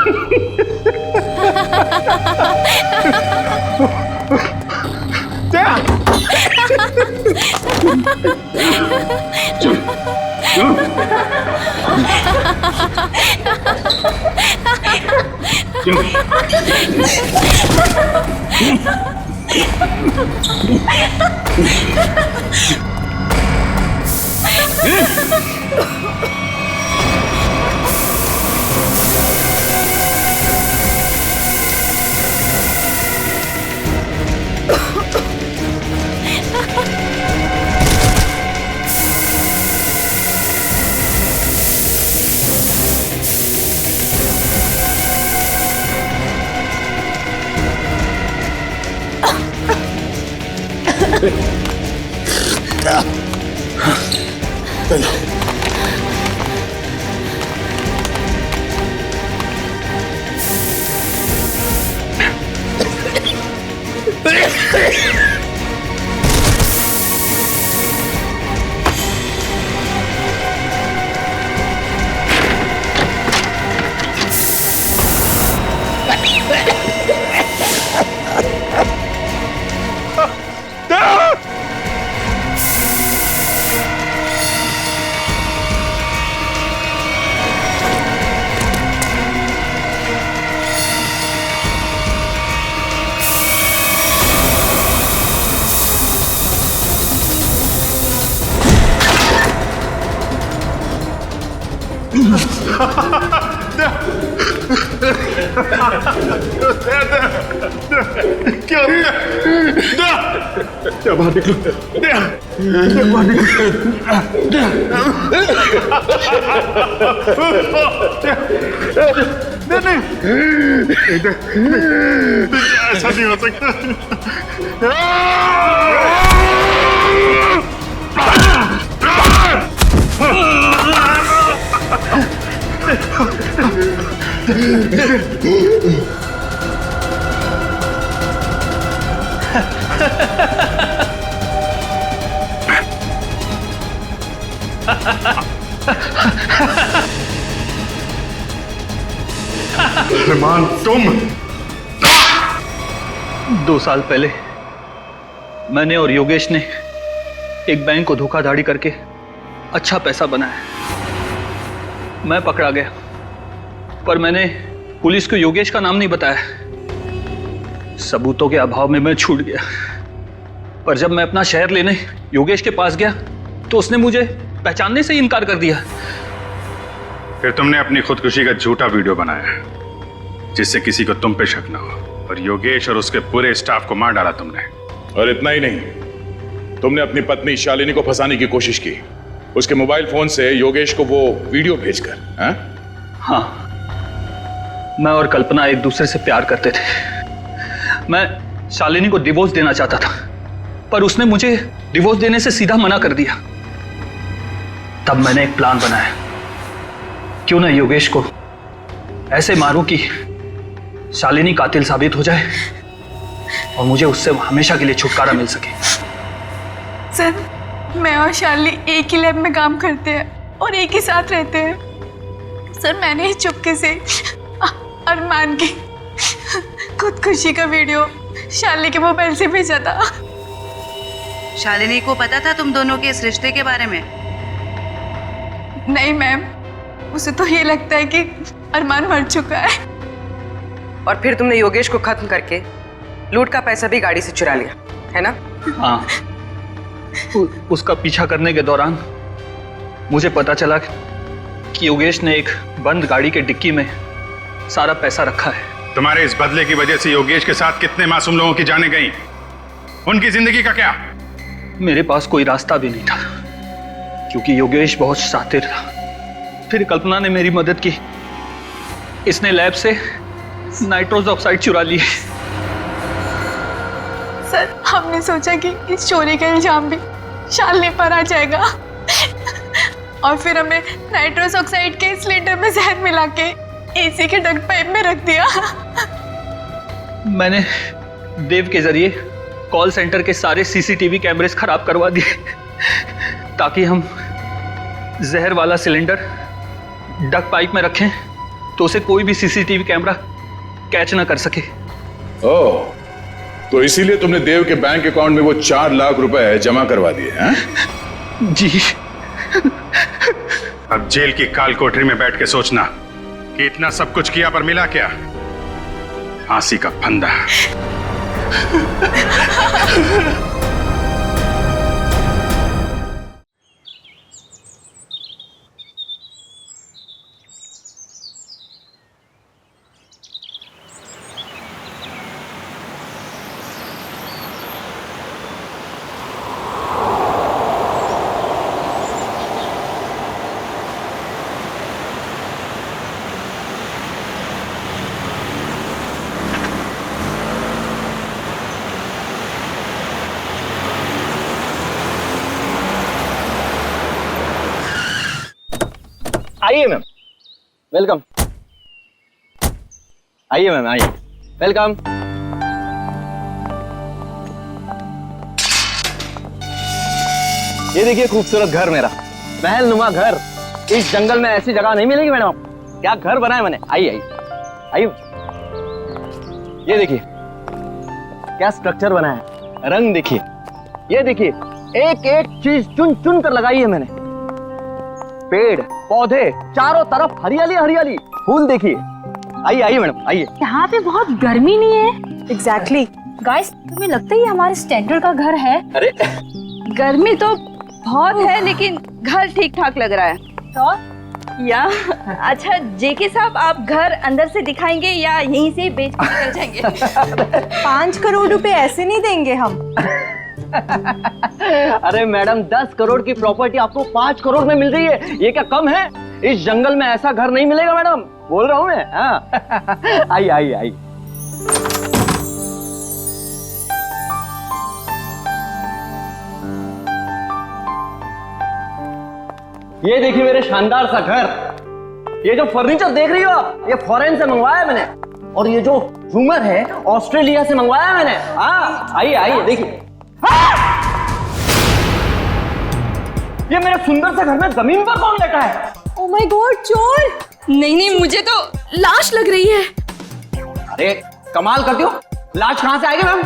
S19: क्या बाहर निकलो, बाहर निकलो। ऐसा नहीं हो सकता। रहमान तुम
S10: 2 साल पहले मैंने और योगेश ने एक बैंक को धोखाधड़ी करके अच्छा पैसा बनाया। मैं पकड़ा गया, पर मैंने पुलिस को योगेश का नाम नहीं बताया। सबूतों के अभाव में मैं छूट गया। पर जब मैं अपना शहर लेने योगेश के पास गया तो उसने मुझे पहचानने से इनकार कर दिया।
S19: फिर तुमने अपनी खुदकुशी का झूठा वीडियो बनाया जिससे किसी को तुम पे शक ना हो, और योगेश और उसके पूरे स्टाफ को मार डाला तुमने।
S16: और इतना ही नहीं, तुमने अपनी पत्नी शालिनी को फंसाने की कोशिश की, उसके मोबाइल फोन से योगेश को वो वीडियो भेजकर।
S10: हाँ, मैं और कल्पना एक दूसरे से प्यार करते थे। मैं शालिनी को डिवोर्स देना चाहता था, पर उसने मुझे डिवोर्स देने से सीधा मना कर दिया। तब मैंने एक प्लान बनाया, क्यों ना योगेश को ऐसे मारूं कि शालिनी कातिल साबित हो जाए और मुझे उससे हमेशा के लिए छुटकारा मिल सके।
S5: सर, मैं और शालिनी एक ही लैब में काम करते हैं और एक ही साथ रहते हैं। सर, मैंने ही चुपके से अरमान की खुदकुशी का वीडियो शालिनी के मोबाइल से भेजा था।
S20: शालिनी को पता था तुम दोनों के इस रिश्ते के बारे में?
S5: नहीं मैम, उसे तो ये लगता है कि अरमान मर चुका है।
S4: और फिर तुमने योगेश को खत्म करके लूट का पैसा भी गाड़ी से चुरा लिया, है ना?
S10: हाँ, उसका पीछा करने के दौरान मुझे पता चला कि योगेश ने एक बंद गाड़ी के डिक्की में सारा पैसा रखा है।
S19: तुम्हारे इस बदले की वजह से योगेश के साथ कितने मासूम लोगों की जानें गई, उनकी जिंदगी का क्या?
S10: मेरे पास कोई रास्ता भी नहीं था क्योंकि योगेश बहुत शातिर था। फिर कल्पना ने मेरी मदद की। इसने लैब से नाइट्रोस ऑक्साइड चुरा ली।
S5: सर, हमने सोचा कि इस चोरी का इल्जाम भी शालिनी पर आ जाएगा और फिर हमें नाइट्रोस ऑक्साइड के सिलेंडर में जहर मिला के एसी के डक्ट पाइप में रख दिया।
S10: मैंने देव के जरिए कॉल सेंटर के सारे सीसीटीवी कैमरेस खराब करवा दिए ताकि हम जहर वाला सिलेंडर डक्ट पाइप में रखें तो उसे कोई भी सीसीटीवी कैमरा कैच ना कर सके।
S16: ओह, तो इसीलिए तुमने देव के बैंक अकाउंट में वो 4 लाख रुपए जमा करवा दिए हैं?
S10: जी।
S19: अब जेल की काल कोठरी में बैठ के सोचना कि इतना सब कुछ किया पर मिला क्या? फांसी का फंदा।
S22: आइए मैम, वेलकम। आइए मैम, आइए, वेलकम। ये देखिए खूबसूरत घर मेरा, महल नुमा घर। इस जंगल में ऐसी जगह नहीं मिलेगी मैडम। क्या घर बनाया मैंने। आइए आइए आइए, ये देखिए क्या स्ट्रक्चर बनाया है, रंग देखिए, ये देखिए एक एक चीज चुन चुन कर लगाई है मैंने। पेड़ पौधे चारों तरफ हरियाली हरियाली, फूल देखिए। आइए आइए मैडम, आइए।
S21: यहाँ पे बहुत गर्मी नहीं है? एग्जैक्टली। गाइस, तुम्हें लगता है ये हमारे स्टैंडर्ड का घर है?
S22: अरे
S23: गर्मी तो बहुत है लेकिन घर ठीक ठाक लग रहा है।
S21: तो
S23: या अच्छा जेके साहब, आप घर अंदर से दिखाएंगे या यहीं से बेच कर निकल जाएंगे?
S21: 5 करोड़ रुपए ऐसे नहीं देंगे हम।
S22: अरे मैडम, 10 करोड़ की प्रॉपर्टी आपको 5 करोड़ में मिल रही है, ये क्या कम है? इस जंगल में ऐसा घर नहीं मिलेगा मैडम, बोल रहा हूं मैं। हाँ। आइए आइए आइए। ये देखिए मेरे शानदार सा घर। ये जो फर्नीचर देख रही हो आप, ये फॉरेन से मंगवाया है मैंने, और ये जो झूमर है ऑस्ट्रेलिया से मंगवाया है मैंने। हाँ, आइए आइए देखिए। ये मेरे सुंदर से घर में जमीन पर कौन लेटा है?
S21: ओह माय गॉड, चोर!
S23: नहीं नहीं, मुझे तो लाश लग रही है।
S22: अरे कमाल करती हो, लाश कहां से आएगी मैम?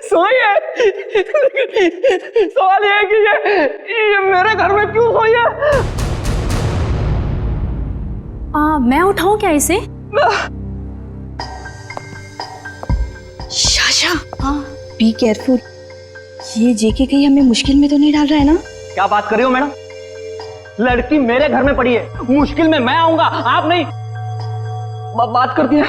S22: सोई है। सवाल ये है कि ये मेरे घर में क्यों सोई है?
S23: मैं उठाऊं क्या इसे? शाशा, हाँ बी केयरफुल। ये जेके कहीं हमें मुश्किल में तो नहीं डाल रहा है ना?
S22: क्या बात कर रही हो मैडम? लड़की मेरे घर में पड़ी है, मुश्किल में मैं आऊंगा, आप नहीं। बात करती है।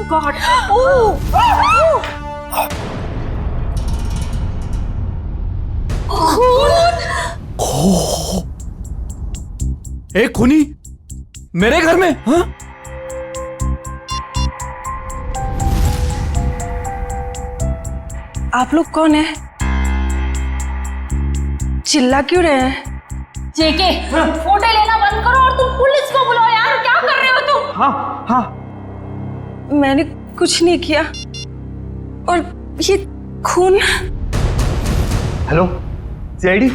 S23: God.
S12: एक खूनी मेरे घर में? हाँ?
S23: आप लोग कौन है? चिल्ला क्यों रहे हैं? जेके, फोटो लेना बंद करो और तुम पुलिस को बुलाओ यार। क्या कर रहे हो तुम?
S22: हाँ हाँ,
S23: मैंने कुछ नहीं किया। और ये खून।
S22: हेलो सीआईडी,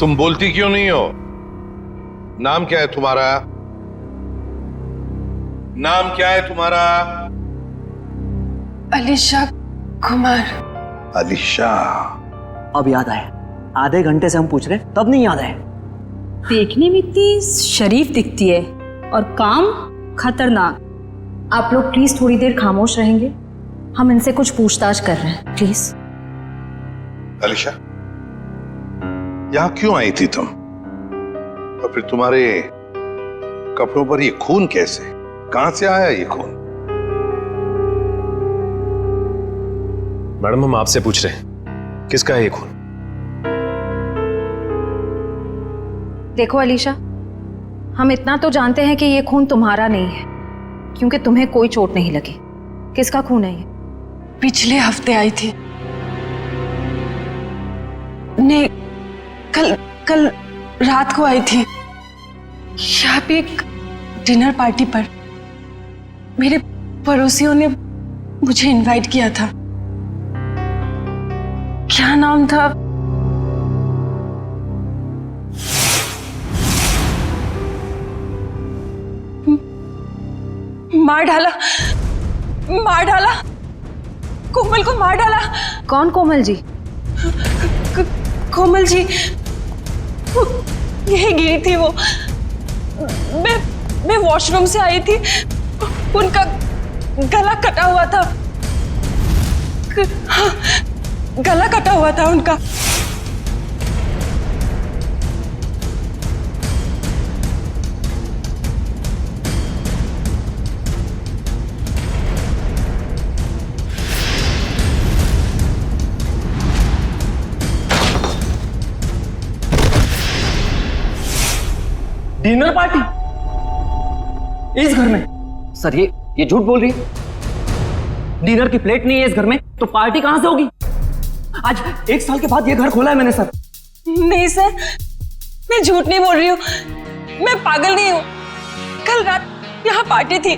S15: तुम बोलती क्यों नहीं हो? नाम क्या है तुम्हारा? नाम क्या है तुम्हारा?
S23: अलीशा कुमार।
S15: अलीशा।
S22: अब याद आया। आधे घंटे से हम पूछ रहे, तब नहीं याद आया।
S23: देखने में इतनी शरीफ दिखती है और काम खतरनाक। आप लोग प्लीज थोड़ी देर खामोश रहेंगे? हम इनसे कुछ पूछताछ कर रहे हैं, प्लीज।
S15: अलीशा, यहां क्यों आई थी तुम? और फिर तुम्हारे कपड़ों पर ये खून कैसे? कहां से आया ये खून?
S1: मैडम, हम आपसे पूछ रहे हैं, किसका है ये खून?
S23: देखो अलीशा, हम इतना तो जानते हैं कि ये खून तुम्हारा नहीं है, क्योंकि तुम्हें कोई चोट नहीं लगी। किसका खून है ये? पिछले हफ्ते आई थी। नहीं, कल रात को आई थी। यहाँ पे एक डिनर पार्टी पर मेरे पड़ोसियों ने मुझे इनवाइट किया था। क्या नाम था? मार डाला कोमल को मार डाला। कौन कोमल जी? कोमल जी यही गिरी थी वो। मैं वॉशरूम से आई थी, उनका गला कटा हुआ था। हाँ, गला कटा हुआ था उनका।
S22: डिनर पार्टी इस घर में? सर ये झूठ बोल रही है। डिनर की प्लेट नहीं है इस घर में, तो पार्टी कहां से होगी? आज 1 साल के बाद ये घर खोला है मैंने सर।
S23: नहीं सर, मैं झूठ नहीं बोल रही हूँ। मैं पागल नहीं हूँ। कल रात यहाँ पार्टी थी।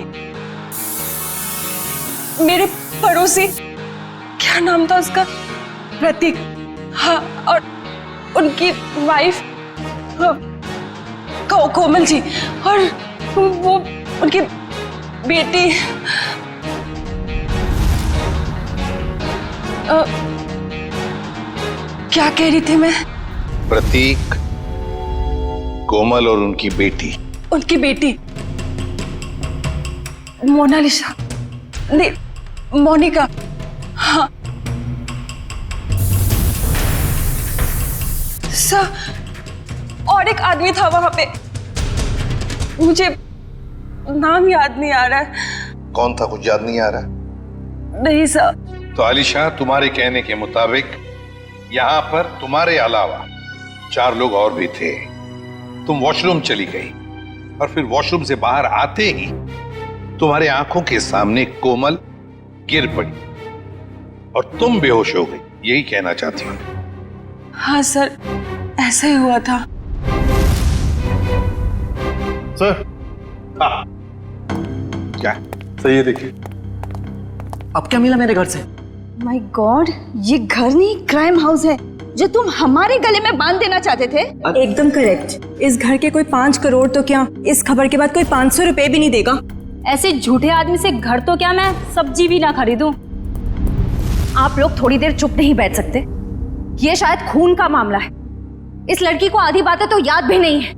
S23: मेरे पड़ोसी, क्या नाम था उसका? प्रतीक। हाँ, और उनकी वाइफ कोमल जी, और वो उनकी बेटी क्या कह रही थी मैं?
S15: प्रतीक, कोमल और उनकी बेटी।
S23: उनकी बेटी मोनालिसा, नहीं मोनिका। हाँ सर, और एक आदमी था वहां पे, मुझे नाम याद नहीं आ रहा है।
S15: कौन था? कुछ याद नहीं आ रहा?
S23: नहीं सर।
S15: तो अलीशा, तुम्हारे कहने के मुताबिक यहाँ पर तुम्हारे अलावा 4 लोग और भी थे। तुम वॉशरूम चली गई और फिर वॉशरूम से बाहर आते ही तुम्हारे आंखों के सामने कोमल गिर पड़ी और तुम बेहोश हो गई। यही कहना चाहती हूँ?
S23: हाँ सर, ऐसा ही हुआ था।
S14: सर
S3: क्या
S14: सही है, देखिए।
S22: अब क्या मिला मेरे घर से?
S5: माय गॉड, ये घर नहीं क्राइम हाउस है जो तुम हमारे गले में बांध देना चाहते थे।
S23: एकदम करेक्ट। इस घर के कोई 5 करोड़ तो क्या, इस खबर के बाद कोई 500 रुपए भी नहीं देगा।
S8: ऐसे झूठे आदमी से घर तो क्या मैं सब्जी भी ना खरीदूं। आप लोग थोड़ी देर चुप नहीं बैठ सकते? ये शायद खून का मामला है। इस लड़की को आधी बातें तो याद भी नहीं है।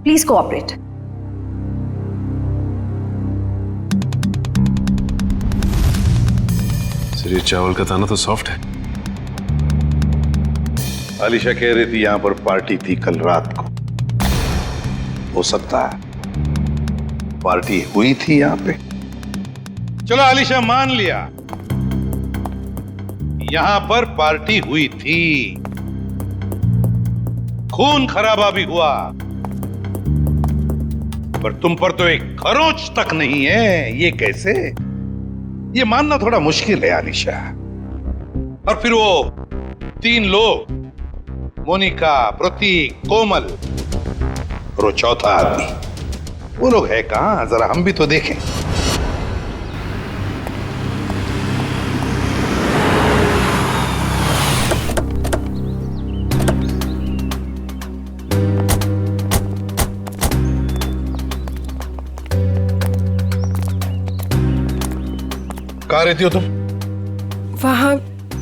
S8: Please cooperate.
S1: सर, ये चावल का दाना तो सॉफ्ट है।
S3: आलिशा कह रही थी यहां पर पार्टी थी कल रात को। हो सकता है पार्टी हुई थी यहां पे। चलो आलिशा, मान लिया यहां पर पार्टी हुई थी, खून खराबा भी हुआ, पर तुम पर तो एक खरोंच तक नहीं है। ये कैसे? ये मानना थोड़ा मुश्किल है आलिशा। और फिर वो 3 लोग, मोनिका, प्रतीक, कोमल और वो चौथा आदमी, वो लोग है कहां? जरा हम भी तो देखें। कहाँ रहती हो तुम?
S23: वहाँ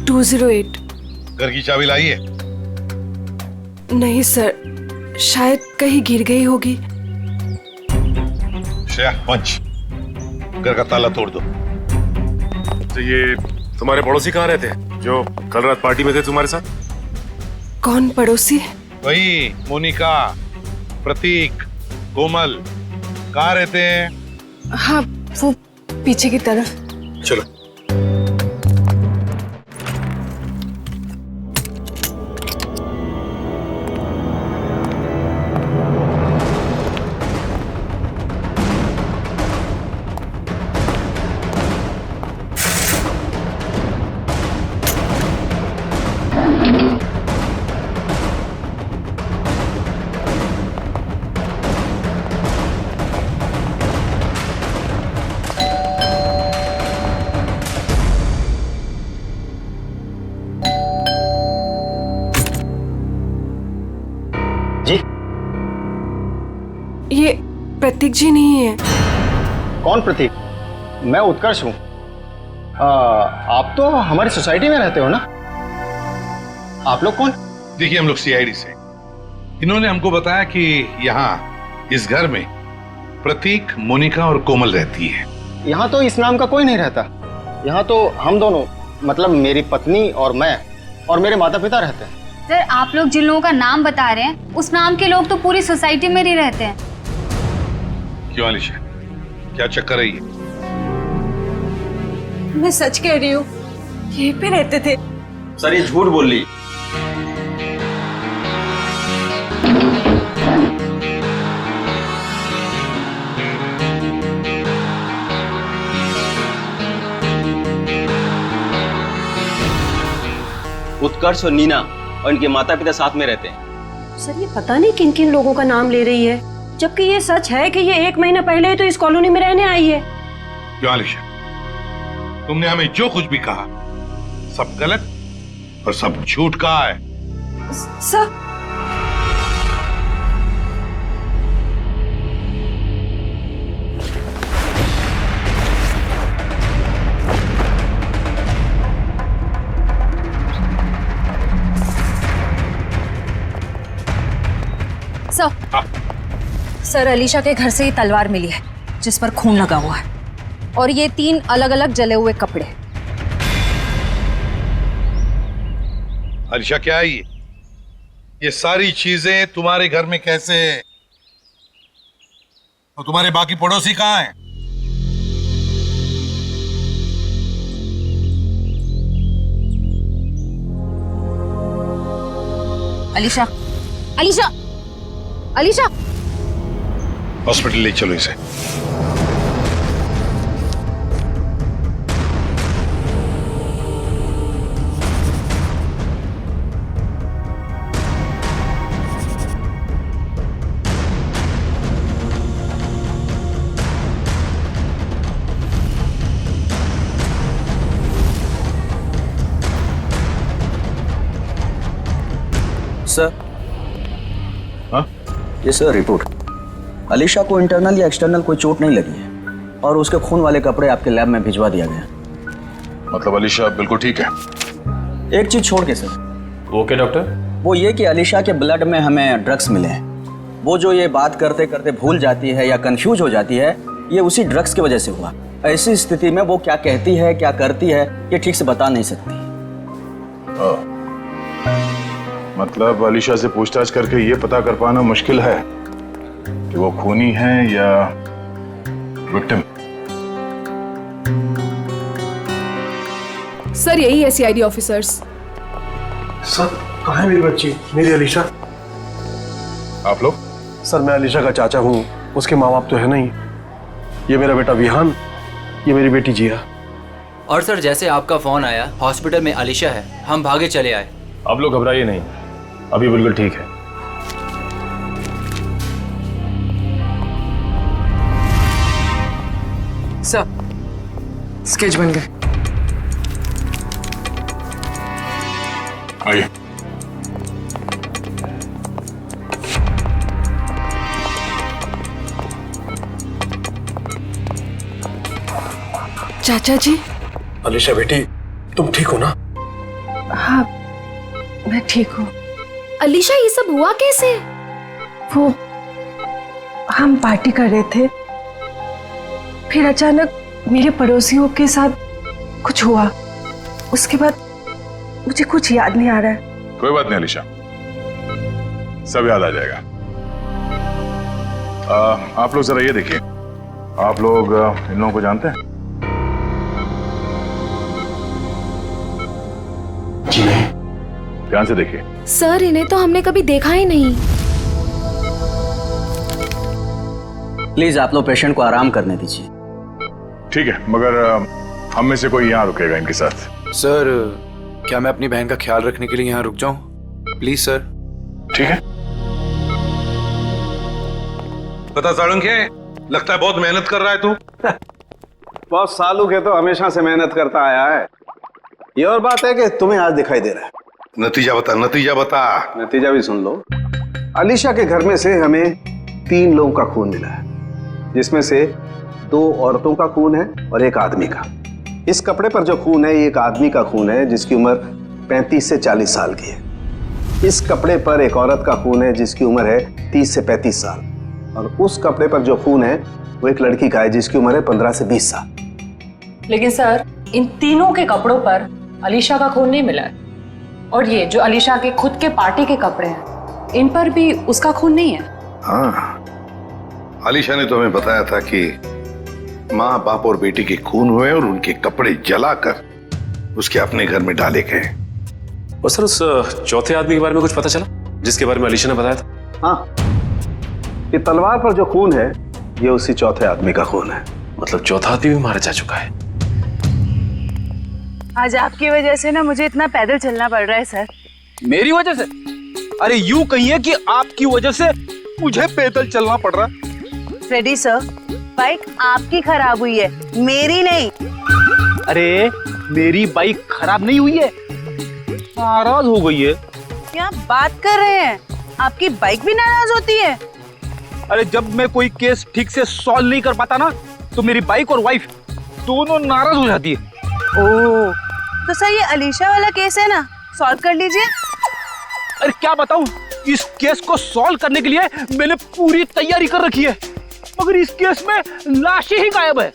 S23: 208।
S3: घर की चाबी लाई है?
S23: नहीं सर, शायद कहीं गिर गई होगी।
S3: श्रेया, पंच, घर का ताला तोड़ दो।
S1: तो ये तुम्हारे पड़ोसी कहाँ रहते हैं जो कल रात पार्टी में थे तुम्हारे साथ?
S23: कौन पड़ोसी?
S3: वही मोनिका, प्रतीक, कोमल, कहाँ रहते हैं?
S23: हाँ, वो पीछे की तरफ।
S3: चलो।
S23: ये प्रतीक जी नहीं है।
S22: कौन प्रतीक? मैं उत्कर्ष हूँ। आप तो हमारी सोसाइटी में रहते हो ना? आप लोग कौन?
S3: देखिए, हम लोग सीआईडी से। इन्होंने हमको बताया कि यहाँ इस घर में प्रतीक, मोनिका और कोमल रहती है।
S22: यहाँ तो इस नाम का कोई नहीं रहता। यहाँ तो हम दोनों, मतलब मेरी पत्नी और मैं और मेरे माता पिता रहते हैं।
S8: सर, आप लोग जिन लोगों का नाम बता रहे हैं, उस नाम के लोग तो पूरी सोसाइटी में ही रहते हैं।
S3: क्यों आलिशा, क्या चक्कर है ये?
S23: मैं सच कह रही हूँ, यहीं पे रहते थे।
S22: सर, ये झूठ बोल रही।
S7: उत्कर्ष और नीना और इनके माता पिता साथ में रहते हैं।
S23: सर, ये पता नहीं किन किन लोगों का नाम ले रही है, जबकि ये सच है कि ये 1 महीना पहले तो इस कॉलोनी में रहने आई है।
S3: क्यों आलिशा, तुमने हमें जो कुछ भी कहा सब गलत और सब झूठ कहा है।
S23: सर,
S8: सर, अलीशा के घर से ये तलवार मिली है जिस पर खून लगा हुआ है, और ये 3 अलग अलग जले हुए कपड़े।
S3: आलिशा, क्या है ये सारी चीजें तुम्हारे घर में कैसे? तो तुम्हारे बाकी पड़ोसी कहाँ हैं?
S8: अलीशा, अलीशा, अलीशा,
S3: हॉस्पिटल ले चलो इसे।
S22: सर।
S16: हाँ?
S22: ये सर रिपोर्ट। अलीशा को इंटरनल या एक्सटर्नल कोई चोट नहीं लगी है और उसके खून वाले कपड़े आपके लैब में भिजवा दिया गया।
S16: मतलब अलीशा बिल्कुल ठीक है?
S22: एक चीज छोड़ के सर।
S12: Okay doctor.
S22: वो ये कि अलीशा के ब्लड में हमें ड्रग्स मिले हैं। वो जो ये बात करते करते भूल जाती है या कंफ्यूज हो जाती है, ये उसी ड्रग्स की वजह से हुआ। ऐसी स्थिति में वो क्या कहती है क्या करती है ये ठीक से बता नहीं सकती।
S16: मतलब अलीशा से पूछताछ करके ये पता कर पाना मुश्किल है कि वो खूनी है या विक्टिम।
S2: सर यही है सीआईडी ऑफिसर्स।
S14: सर कहाँ है मेरी बच्ची, मेरी अलीशा?
S16: आप लोग?
S14: सर मैं अलीशा का चाचा हूँ, उसके माँ बाप तो है नहीं। ये मेरा बेटा विहान, ये मेरी बेटी जिया।
S9: और सर जैसे आपका फोन आया हॉस्पिटल में अलीशा है, हम भागे चले आए।
S12: आप लोग घबराइए नहीं, अभी बिल्कुल ठीक है।
S4: सर स्केच बन गए।
S16: आइए।
S23: चाचा जी।
S14: अलीशा बेटी तुम ठीक हो ना?
S23: हाँ मैं ठीक हूँ।
S2: अलीशा ये सब हुआ कैसे?
S23: वो हम पार्टी कर रहे थे, फिर अचानक मेरे पड़ोसियों के साथ कुछ हुआ। उसके बाद मुझे कुछ याद नहीं आ रहा है।
S16: कोई बात नहीं अलीशा, सब याद आ जाएगा। आप लोग जरा ये देखिए, आप लोग इन लोगों को जानते हैं?
S14: जी नहीं।
S16: ध्यान से देखिए।
S2: सर इन्हें तो हमने कभी देखा ही नहीं।
S22: प्लीज आप लोग पेशेंट को आराम करने दीजिए।
S16: ठीक है, मगर हम में से कोई यहाँ रुकेगा इनके साथ?
S12: सर क्या मैं अपनी बहन का ख्याल रखने के लिए यहाँ रुक जाऊं? Please sir.
S16: ठीक है।
S3: पता साळुंखे, लगता है बहुत मेहनत कर रहा है तू।
S17: बहुत सालों के तो हमेशा से मेहनत करता आया है। ये और बात है कि तुम्हें आज दिखाई दे रहा है।
S3: नतीजा बता, नतीजा बता।
S17: नतीजा भी सुन लो। अलीशा के घर में से हमें 3 लोगों का खून मिला है, जिसमें से 2 औरतों का खून है और 1 आदमी का। इस कपड़े पर जो खून है ये एक आदमी का खून है जिसकी उम्र 35 से 40 साल की है। इस कपड़े पर एक औरत का खून है जिसकी उम्र है 30 से 35 साल। और उस कपड़े पर जो खून है वो एक लड़की का है जिसकी उम्र है 15 से 20 साल।
S21: लेकिन सर इन तीनों के कपड़ों पर अलीशा का खून नहीं मिला है, और ये जो अलीशा के खुद के पार्टी के कपड़े हैं इन पर भी उसका खून नहीं है।
S3: हाँ, अलीशा ने तो हमें बताया था कि माँ बाप और बेटी के खून हुए और उनके कपड़े जलाकर उसके अपने घर में डाले गए।
S1: और सर उस चौथे आदमी के बारे में कुछ पता चला जिसके बारे में अलीशा ने बताया था?
S17: हाँ, ये तलवार पर जो खून है ये उसी चौथे आदमी का खून है।
S1: मतलब चौथा आदमी भी मारा जा चुका है।
S20: आज आपकी वजह से ना मुझे इतना पैदल चलना पड़ रहा है सर।
S22: मेरी वजह से? अरे यूं कहिए कि आपकी वजह से मुझे पैदल चलना पड़ रहा है।
S20: फ्रेडी सर, बाइक आपकी खराब हुई है, मेरी नहीं।
S22: अरे मेरी बाइक खराब नहीं हुई है, नाराज हो गई है।
S20: क्या बात कर रहे हैं? आपकी बाइक भी नाराज होती है?
S22: अरे जब मैं कोई केस ठीक से सॉल्व नहीं कर पाता ना तो मेरी बाइक और वाइफ दोनों नाराज हो जाती है।
S20: ओह, तो सर ये अलीशा वाला केस है ना, सॉल्व कर लीजिए।
S22: अरे क्या बताऊं, इस केस को सॉल्व करने के लिए मैंने पूरी तैयारी कर रखी है, मगर इस केस में लाश ही गायब है।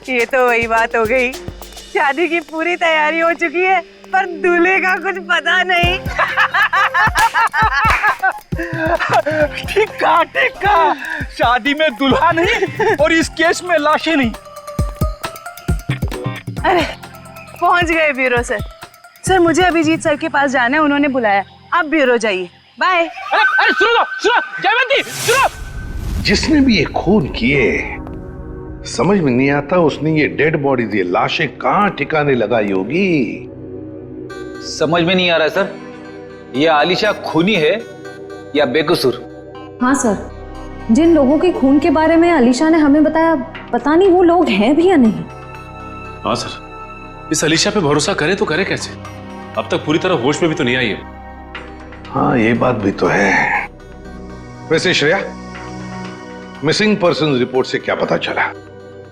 S20: ये तो वही बात हो गई, शादी की पूरी तैयारी हो चुकी है पर दूल्हे का कुछ पता नहीं।
S22: ठीक कहा, शादी में दुल्हा नहीं और इस केस में लाशें नहीं।
S20: अरे पहुंच गए ब्यूरो सर। सर मुझे अभिजीत सर के पास जाना है, उन्होंने बुलाया। आप ब्यूरो जाइए, बाय।
S22: अरे सुनो जयवंती सुनो।
S3: जिसने भी ये खून किए समझ में नहीं आता उसने ये डेड बॉडी ये लाशें कहां ठिकाने लगाई होगी।
S22: समझ में नहीं आ रहा है सर, ये आलिशा खूनी है या बेकसूर?
S8: हाँ सर, जिन लोगों के खून के बारे में अलीशा ने हमें बताया, पता नहीं वो लोग हैं भी या नहीं।
S1: हाँ सर, इस अलीशा पे भरोसा करें तो करें कैसे? अब तक पूरी तरह होश में भी तो नहीं आई है।
S3: हाँ, ये बात भी तो है। वैसे श्रेया, मिसिंग पर्सन रिपोर्ट से क्या पता चला?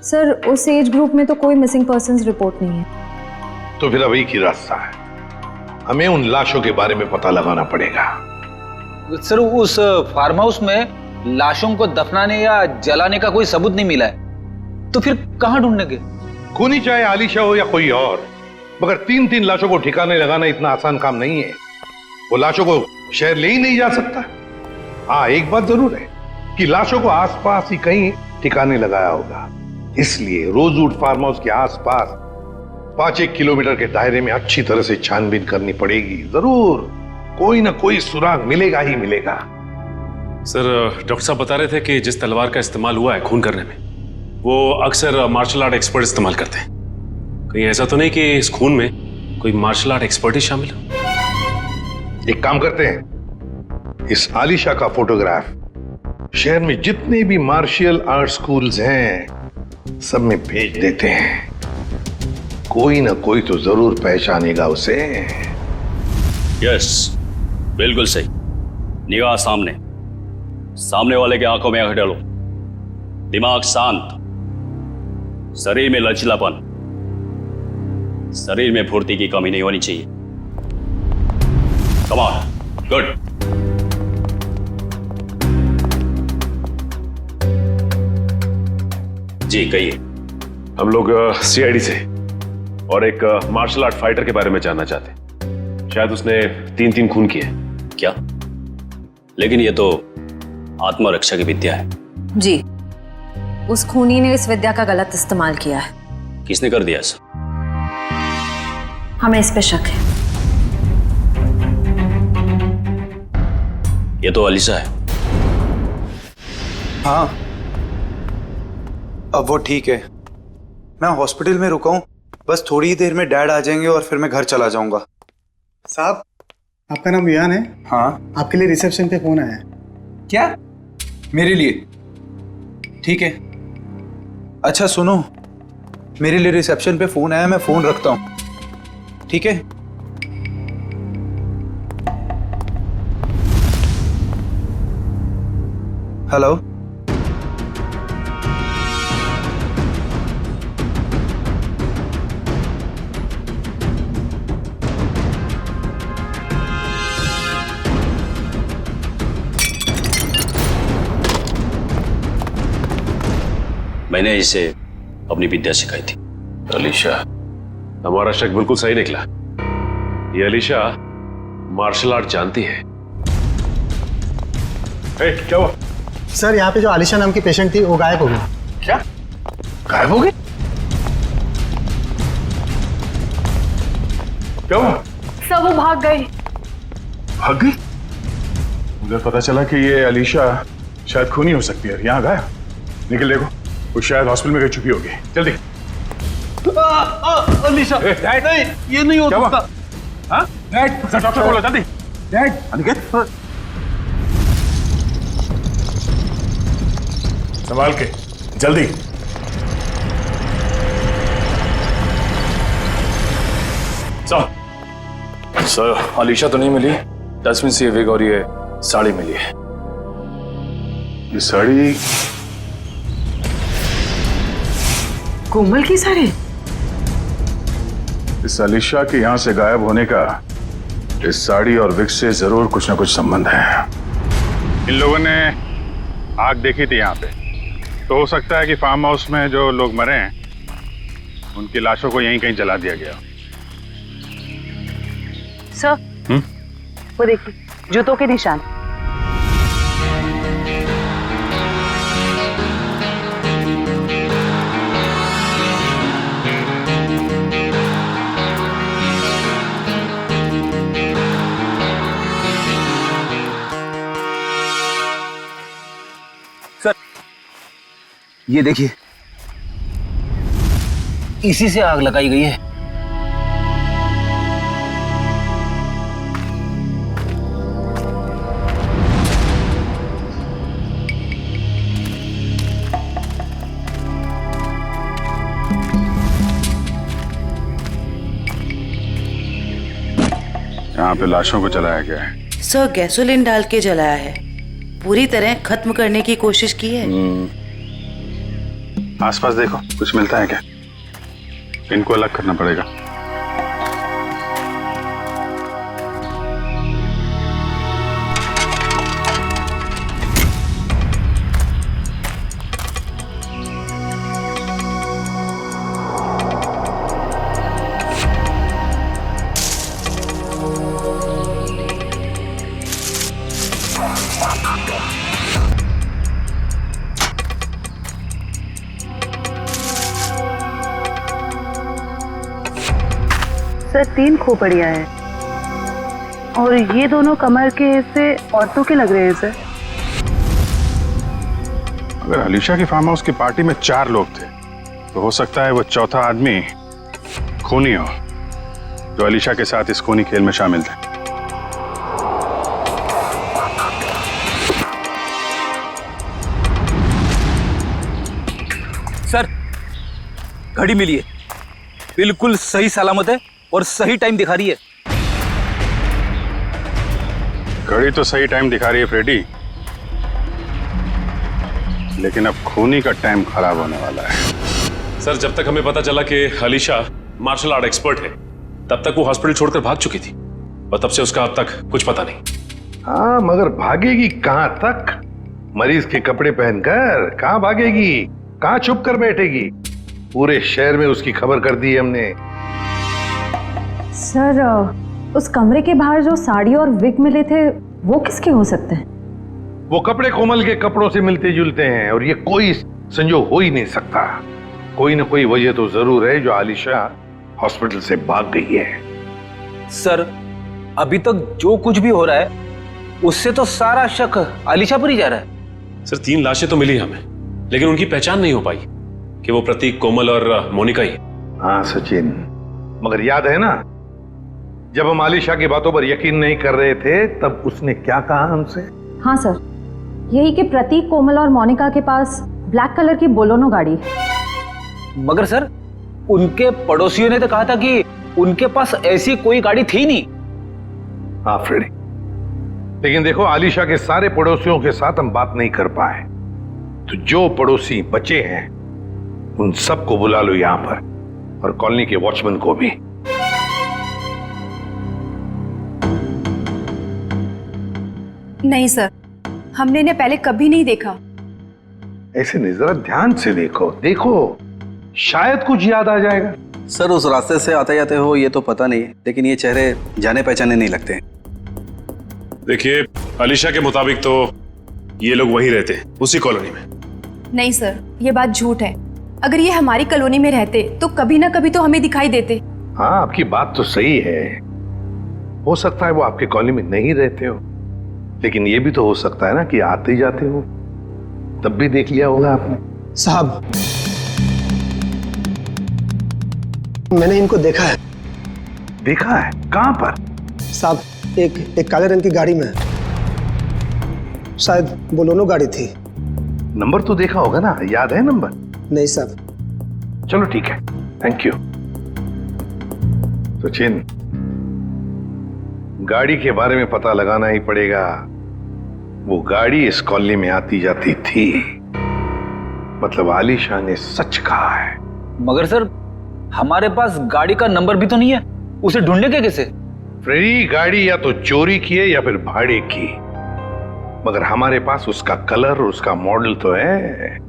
S8: सर उस एज ग्रुप में तो कोई मिसिंग पर्संस रिपोर्ट नहीं है।
S3: तो फिर अब एक ही रास्ता है, हमें उन लाशों के बारे में पता लगाना पड़ेगा।
S10: सर उस फार्म हाउस में लाशों को दफनाने या जलाने का कोई सबूत नहीं मिला है, तो फिर कहां ढूंढने गए?
S3: खूनी चाहे आलिशा हो या कोई और, मगर 3-3 लाशों को ठिकाने लगाना इतना आसान काम नहीं है। वो लाशों को शहर ले ही नहीं जा सकता। हाँ, एक बात जरूर है कि लाशों को आसपास ही कहीं ठिकाने लगाया होगा। इसलिए रोजवुड फार्म हाउस के आसपास 5-1 किलोमीटर के दायरे में अच्छी तरह से छानबीन करनी पड़ेगी। जरूर कोई ना कोई सुराग मिलेगा ही मिलेगा।
S1: सर, डॉक्टर साहब बता रहे थे कि जिस तलवार का इस्तेमाल हुआ है खून करने में, वो अक्सर मार्शल आर्ट एक्सपर्ट इस्तेमाल करते हैं। कहीं ऐसा तो नहीं कि इस खून में कोई मार्शल आर्ट एक्सपर्ट ही शामिल हो?
S3: एक काम करते हैं, इस आलिशा का फोटोग्राफ शहर में जितने भी मार्शल आर्ट स्कूल्स हैं सब में भेज देते हैं। कोई ना कोई तो जरूर पहचानेगा उसे।
S11: यस, बिल्कुल सही। निगाह सामने, सामने वाले के आंखों में आंख डालो, दिमाग शांत, शरीर में लचीलापन, शरीर में फुर्ती की कमी नहीं होनी चाहिए। Come on, good. जी कहिए।
S1: हम लोग सीआईडी से और एक मार्शल आर्ट फाइटर के बारे में जानना चाहते हैं। शायद उसने 3 खून किए।
S11: क्या? लेकिन ये तो आत्मरक्षा की विद्या है।
S8: जी, उस खूनी ने इस विद्या का गलत इस्तेमाल किया है।
S11: किसने कर दिया ऐसा?
S8: हमें इस पे शक है।
S11: ये तो अलीशा है।
S13: हाँ, अब वो ठीक है। मैं हॉस्पिटल में रुका हूँ, बस थोड़ी ही देर में डैड आ जाएंगे और फिर मैं घर चला जाऊंगा।
S18: साहब, आपका नाम विहान है?
S13: हाँ।
S18: आपके लिए रिसेप्शन पे फोन आया है।
S13: क्या? मेरे लिए? ठीक है। अच्छा सुनो, मेरे लिए रिसेप्शन पे फोन आया, मैं फोन रखता हूँ, ठीक है? हेलो,
S11: मैंने इसे अपनी विद्या सिखाई थी।
S1: अलीशा, हमारा शक बिल्कुल सही निकला। ये अलीशा मार्शल आर्ट जानती है। क्या हुआ?
S18: सर, यहाँ पे जो आलिशा नाम की पेशेंट थी वो गायब हो गई।
S3: क्या? गायब हो गई? क्या हुआ?
S21: सब वो भाग गई।
S16: भाग गई? मुझे पता चला कि ये अलीशा शायद खूनी हो सकती है। यहाँ गायब। निकल देखो, वो शायद हॉस्पिटल में गई चुकी होगी। जल्दी।
S22: अलीशा, डैड, नहीं, ये नहीं हो सकता।
S16: हाँ? डैड, डॉक्टर बोलो जल्दी। डैड, अनिकेत, संभाल के, जल्दी।
S12: सर, अलीशा तो नहीं मिली। दैट्स मींस ये विग और ये साड़ी मिली है।
S16: ये साड़ी
S4: कोमल की साड़ी?
S16: इस अलीशा के यहां से गायब होने का इस साड़ी और विग से जरूर कुछ ना कुछ संबंध है। इन लोगों ने आग देखी थी यहाँ पे, तो हो सकता है कि फार्म हाउस में जो लोग मरे हैं उनकी लाशों को यहीं कहीं जला दिया गया।
S20: सर, वो देखिए, जूतों के निशान।
S22: सर, ये देखिए, इसी से आग लगाई गई है।
S16: यहाँ पे लाशों को जलाया गया है।
S20: सर गैसोलीन डाल के जलाया है, पूरी तरह खत्म करने की कोशिश की है।
S16: आसपास देखो, कुछ मिलता है क्या? इनको अलग करना पड़ेगा।
S20: सर 3 खोपड़ियाँ हैं और ये दोनों कमर के हिस्से औरतों के लग रहे हैं सर।
S16: अगर अलीशा की फार्म हाउस की पार्टी में 4 लोग थे तो हो सकता है वो चौथा आदमी खूनी हो, जो अलीशा के साथ इस खूनी खेल में शामिल थे।
S22: सर घड़ी मिली है, बिल्कुल सही सलामत है और सही टाइम दिखा रही है।
S16: घड़ी तो सही टाइम दिखा रही है फ्रेडी, लेकिन अब खूनी का टाइम खराब होने वाला है।
S1: सर, जब तक हमें पता चला कि अलीशा मार्शल आर्ट एक्सपर्ट है, तब तक वो हॉस्पिटल छोड़कर भाग चुकी थी और तब से उसका अब तक कुछ पता नहीं।
S3: हाँ, मगर भागेगी कहां तक? मरीज के कपड़े पहनकर कहां भागेगी? कहां छुप कर बैठेगी? पूरे शहर में उसकी खबर कर दी है हमने।
S8: सर, उस कमरे के बाहर जो साड़ी और विग मिले थे वो किसके हो सकते हैं?
S3: वो कपड़े कोमल के कपड़ों से मिलते जुलते हैं और ये कोई संजोग हो ही नहीं सकता। कोई ना कोई वजह तो जरूर है जो आलिशा हॉस्पिटल से भाग गई है।
S22: सर अभी तक जो कुछ भी हो रहा है उससे तो सारा शक आलिशा पर ही जा रहा है।
S1: सर, 3 लाशें तो मिली हमें, लेकिन उनकी पहचान नहीं हो पाई कि वो प्रतीक, कोमल और मोनिका ही।
S3: हाँ सचिन, मगर याद है ना, जब हम आलिशा की बातों पर यकीन नहीं कर रहे थे तब उसने क्या कहा हमसे?
S8: हाँ सर, यही कि प्रतीक, कोमल और मोनिका के पास ब्लैक कलर की बोलोनो गाड़ी।
S22: मगर सर उनके पड़ोसियों ने तो कहा था कि उनके पास ऐसी कोई गाड़ी थी नहीं।
S3: हाँ फ्रेडी, लेकिन देखो आलिशा के सारे पड़ोसियों के साथ हम बात नहीं कर पाए, तो जो पड़ोसी बचे हैं उन सबको बुला लो यहां पर, और कॉलोनी के वॉचमैन को भी।
S5: नहीं सर, हमने इन्हें पहले कभी नहीं देखा।
S3: ऐसे नहीं, जरा ध्यान से देखो, देखो शायद कुछ याद आ जाएगा।
S22: सर उस रास्ते से आते जाते हो ये तो पता नहीं, लेकिन ये चेहरे जाने पहचाने नहीं लगते।
S1: देखिए, अलीशा के मुताबिक तो ये लोग वहीं रहते हैं, उसी कॉलोनी में।
S5: नहीं सर, ये बात झूठ है। अगर ये हमारी कॉलोनी में रहते तो कभी ना कभी तो हमें दिखाई देते।
S3: हाँ, आपकी बात तो सही है। हो सकता है वो आपके कॉलोनी में नहीं रहते हो, लेकिन ये भी तो हो सकता है ना कि आते जाते हो, तब भी देख लिया होगा आपने।
S18: साहब, मैंने इनको देखा है।
S3: देखा है? कहां पर?
S18: साहब, एक काले रंग की गाड़ी में, शायद बोलोनो गाड़ी थी।
S3: नंबर तो देखा होगा ना, याद है नंबर?
S18: नहीं साहब।
S3: चलो ठीक है, थैंक यू। सचिन, गाड़ी के बारे में पता लगाना ही पड़ेगा। वो गाड़ी इस कॉलोनी में आती जाती थी, मतलब आलिशा ने सच कहा है।
S22: मगर सर हमारे पास गाड़ी का नंबर भी तो नहीं है, उसे ढूंढने के कैसे?
S3: फ्रेडी, गाड़ी या तो चोरी की है या फिर भाड़े की, मगर हमारे पास उसका कलर और उसका मॉडल तो है,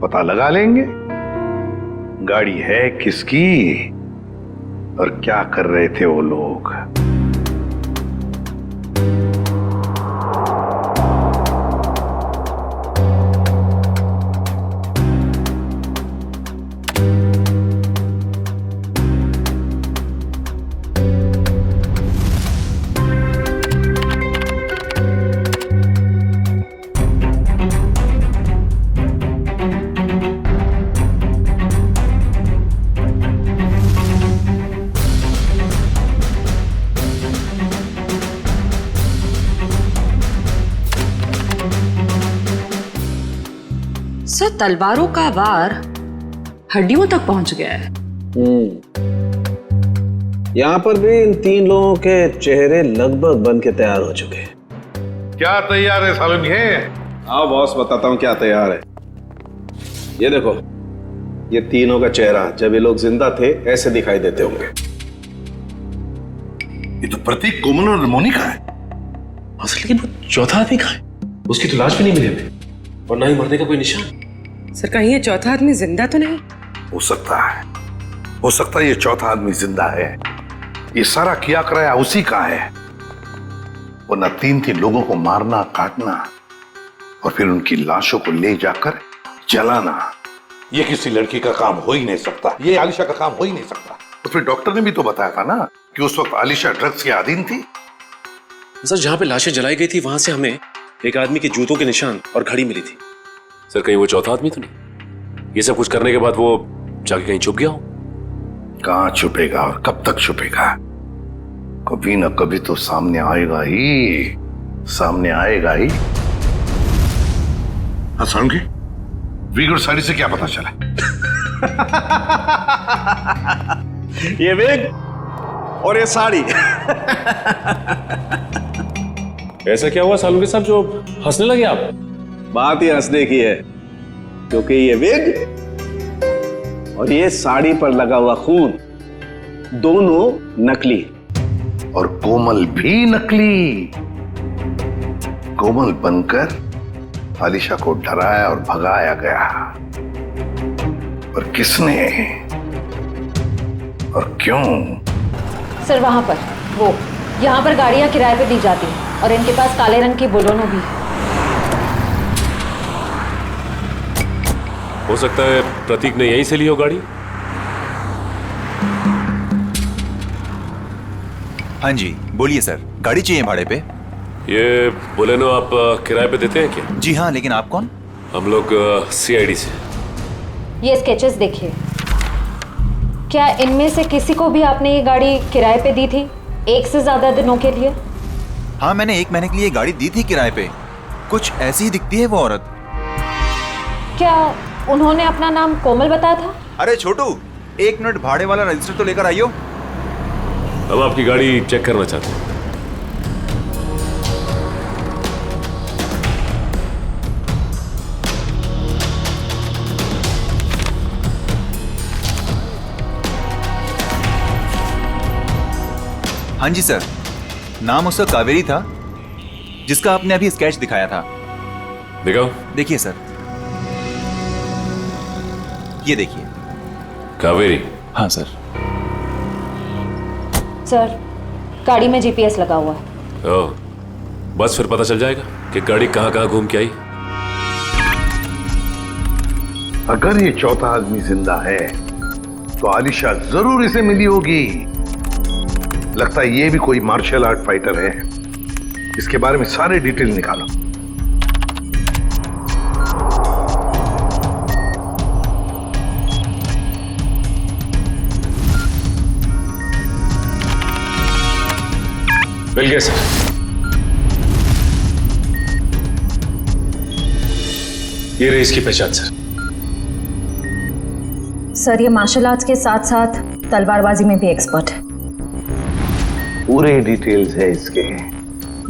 S3: पता लगा लेंगे गाड़ी है किसकी और क्या कर रहे थे वो लोग।
S21: सर, तलवारों का वार हड्डियों तक पहुंच गया है।
S17: यहाँ पर भी इन 3 लोगों के चेहरे लगभग बन के तैयार हो चुके हैं।
S3: क्या तैयार है सालन ये?
S17: आओ बॉस, बताता हूँ क्या तैयार है। ये देखो, ये तीनों का चेहरा जब ये लोग जिंदा थे ऐसे दिखाई देते होंगे।
S3: ये तो प्रतीक, कोमल और मोनिका है।
S1: असल लेकिन वो चौथा आदमी कहाँ है? उसकी तो लाश भी नहीं मिली हमें, और ना ही मरने का कोई निशान।
S4: सर कहीं ये चौथा आदमी जिंदा तो नहीं?
S3: हो सकता है, हो सकता है ये चौथा आदमी जिंदा है। ये सारा किया कराया उसी का है। वरना 3 लोगों को मारना, काटना और फिर उनकी लाशों को ले जाकर जलाना, ये किसी लड़की का काम हो ही नहीं सकता। ये आलिशा का काम हो ही नहीं सकता। तो फिर डॉक्टर ने भी तो बताया था ना कि उस वक्त आलिशा ड्रग्स के अधीन थी।
S1: सर जहां पे लाशें जलाई गई थी वहां से हमें एक आदमी के जूतों के निशान और घड़ी मिली थी। सर कहीं वो चौथा आदमी तो नहीं? ये सब कुछ करने के बाद वो जाके कहीं छुप गया हो?
S3: कहां छुपेगा और कब तक छुपेगा? कभी ना कभी तो सामने आएगा ही, सामने आएगा ही। हाँ सारंगी, विग और साड़ी से क्या पता चला?
S17: ये विग और ये साड़ी।
S1: ऐसा क्या हुआ सालू के साहब जो हंसने लगे आप?
S17: बात ही हंसने की है, क्योंकि ये विग और ये साड़ी पर लगा हुआ खून दोनों नकली,
S3: और कोमल भी नकली। कोमल बनकर आलिशा को डराया और भगाया गया। और किसने और क्यों?
S8: सर वहां पर वो यहाँ पर गाड़ियां किराए पे दी जाती हैं और इनके पास काले रंग की बोलोनो भी है।
S1: हो सकता है प्रतीक ने यहीं से ली हो गाड़ी।
S6: हाँ जी बोलिए सर, गाड़ी चाहिए भाड़े पे?
S1: ये बोलेनो आप किराए पे देते हैं क्या?
S6: जी हाँ, लेकिन आप कौन?
S1: हम लोग CID से।
S8: ये स्केचेस देखिए, क्या इनमें से किसी को भी आपने ये गाड़ी किराए पे दी थी 1 से ज्यादा दिनों के लिए?
S6: हाँ, मैंने 1 महीने के लिए गाड़ी दी थी किराए पे। कुछ ऐसी ही दिखती है वो औरत।
S8: क्या उन्होंने अपना नाम कोमल बताया था?
S6: अरे छोटू, 1 मिनट भाड़े वाला रजिस्टर तो लेकर आइयो।
S1: हम आपकी गाड़ी चेक करना चाहते हैं।
S6: हाँ जी सर, नाम उसका कावेरी था, जिसका आपने अभी स्केच दिखाया था।
S1: दिखाओ।
S6: देखिए सर, ये देखिए।
S1: कावेरी?
S6: हाँ सर।
S8: सर गाड़ी में GPS लगा हुआ है।
S1: ओह, बस फिर पता चल जाएगा कि गाड़ी कहाँ कहाँ घूम के आई।
S3: अगर ये चौथा आदमी जिंदा है तो आलिशा जरूर इसे मिली होगी। लगता है ये भी कोई मार्शल आर्ट फाइटर है। इसके बारे में सारे डिटेल निकालो।
S1: मिल गया सर। ये रही इसकी पहचान सर।
S8: सर ये मार्शल आर्ट्स के साथ साथ तलवारबाजी में भी एक्सपर्ट है।
S3: पूरे डिटेल्स है इसके,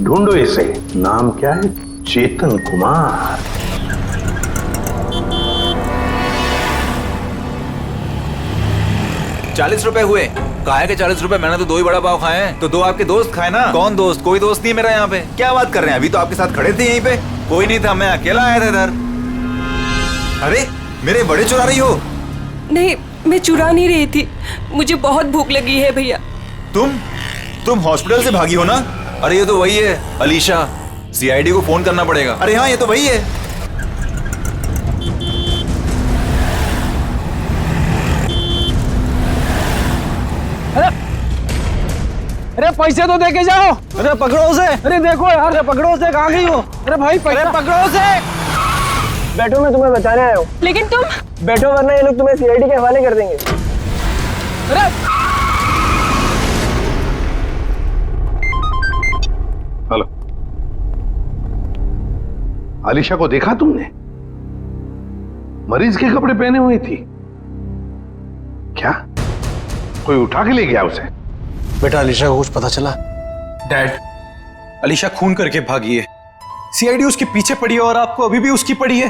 S3: ढूंढो इसे। नाम क्या है? चेतन कुमार।
S6: ₹40 हुए। काहे के 40 रुपए? मैंने तो 2 ही बड़ा पाव खाए हैं। तो 2 आपके दोस्त खाए ना। कौन दोस्त? कोई दोस्त नहीं मेरा यहाँ पे। क्या बात कर रहे हैं? अभी तो आपके साथ खड़े थे यहीं पे। कोई नहीं था, मैं अकेला आया था इधर। अरे मेरे बड़े चुरा रही हो?
S23: नहीं, मैं चुरा नहीं रही थी, मुझे बहुत भूख लगी है भैया।
S6: तुम हॉस्पिटल से भागी हो ना? अरे ये तो वही है अलीशा। CID को फोन करना पड़ेगा। अरे हाँ, ये तो वही है।
S22: अरे पैसे तो दे के जाओ। अरे पकड़ो उसे। अरे देखो यार, अरे पकड़ो उसे। कहाँ गई हो? अरे भाई पैसे पकड़ो उसे।
S23: बैठो, मैं तुम्हें बचाने आया हूँ। लेकिन तुम
S22: बैठो, वरना ये लोग तुम्हें CID के हवाले कर देंगे। अरे
S3: हेलो, आलिशा को देखा तुमने? मरीज के कपड़े पहने हुई थी। क्या कोई उठा के ले गया उसे?
S14: बेटा अलीशा को कुछ पता चला?
S13: डैड, अलीशा खून करके भागी है। सीआईडी उसके पीछे पड़ी है और आपको अभी भी उसकी पड़ी है।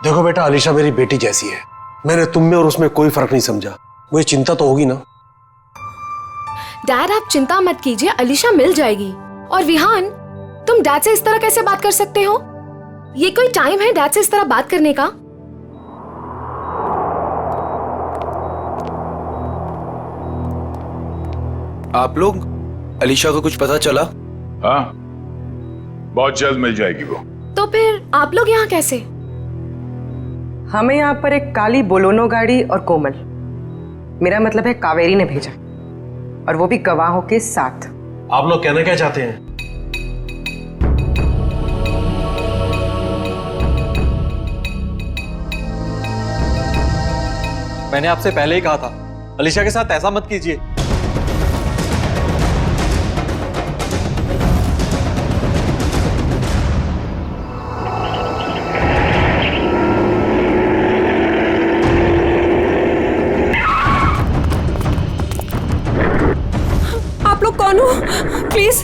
S14: देखो बेटा, अलीशा मेरी बेटी जैसी है। मैंने तुम में और उसमें कोई फर्क नहीं समझा। मुझे चिंता तो होगी ना।
S2: डैड आप चिंता मत कीजिए, अलीशा मिल जाएगी। और विहान, तुम डैड से इस तरह कैसे बात कर सकते हो? ये कोई टाइम है डैड से इस तरह बात करने का?
S13: आप लोग, अलीशा को कुछ पता चला?
S16: हाँ, बहुत जल्द मिल जाएगी वो।
S2: तो फिर आप लोग यहाँ कैसे?
S4: हमें यहाँ पर एक काली बोलोनो गाड़ी और कोमल, मेरा मतलब है कावेरी ने भेजा, और वो भी गवाहों के साथ।
S14: आप लोग कहना क्या चाहते हैं?
S22: मैंने आपसे पहले ही कहा था, अलीशा के साथ ऐसा मत कीजिए।
S23: आप लोग कौन हो? प्लीज,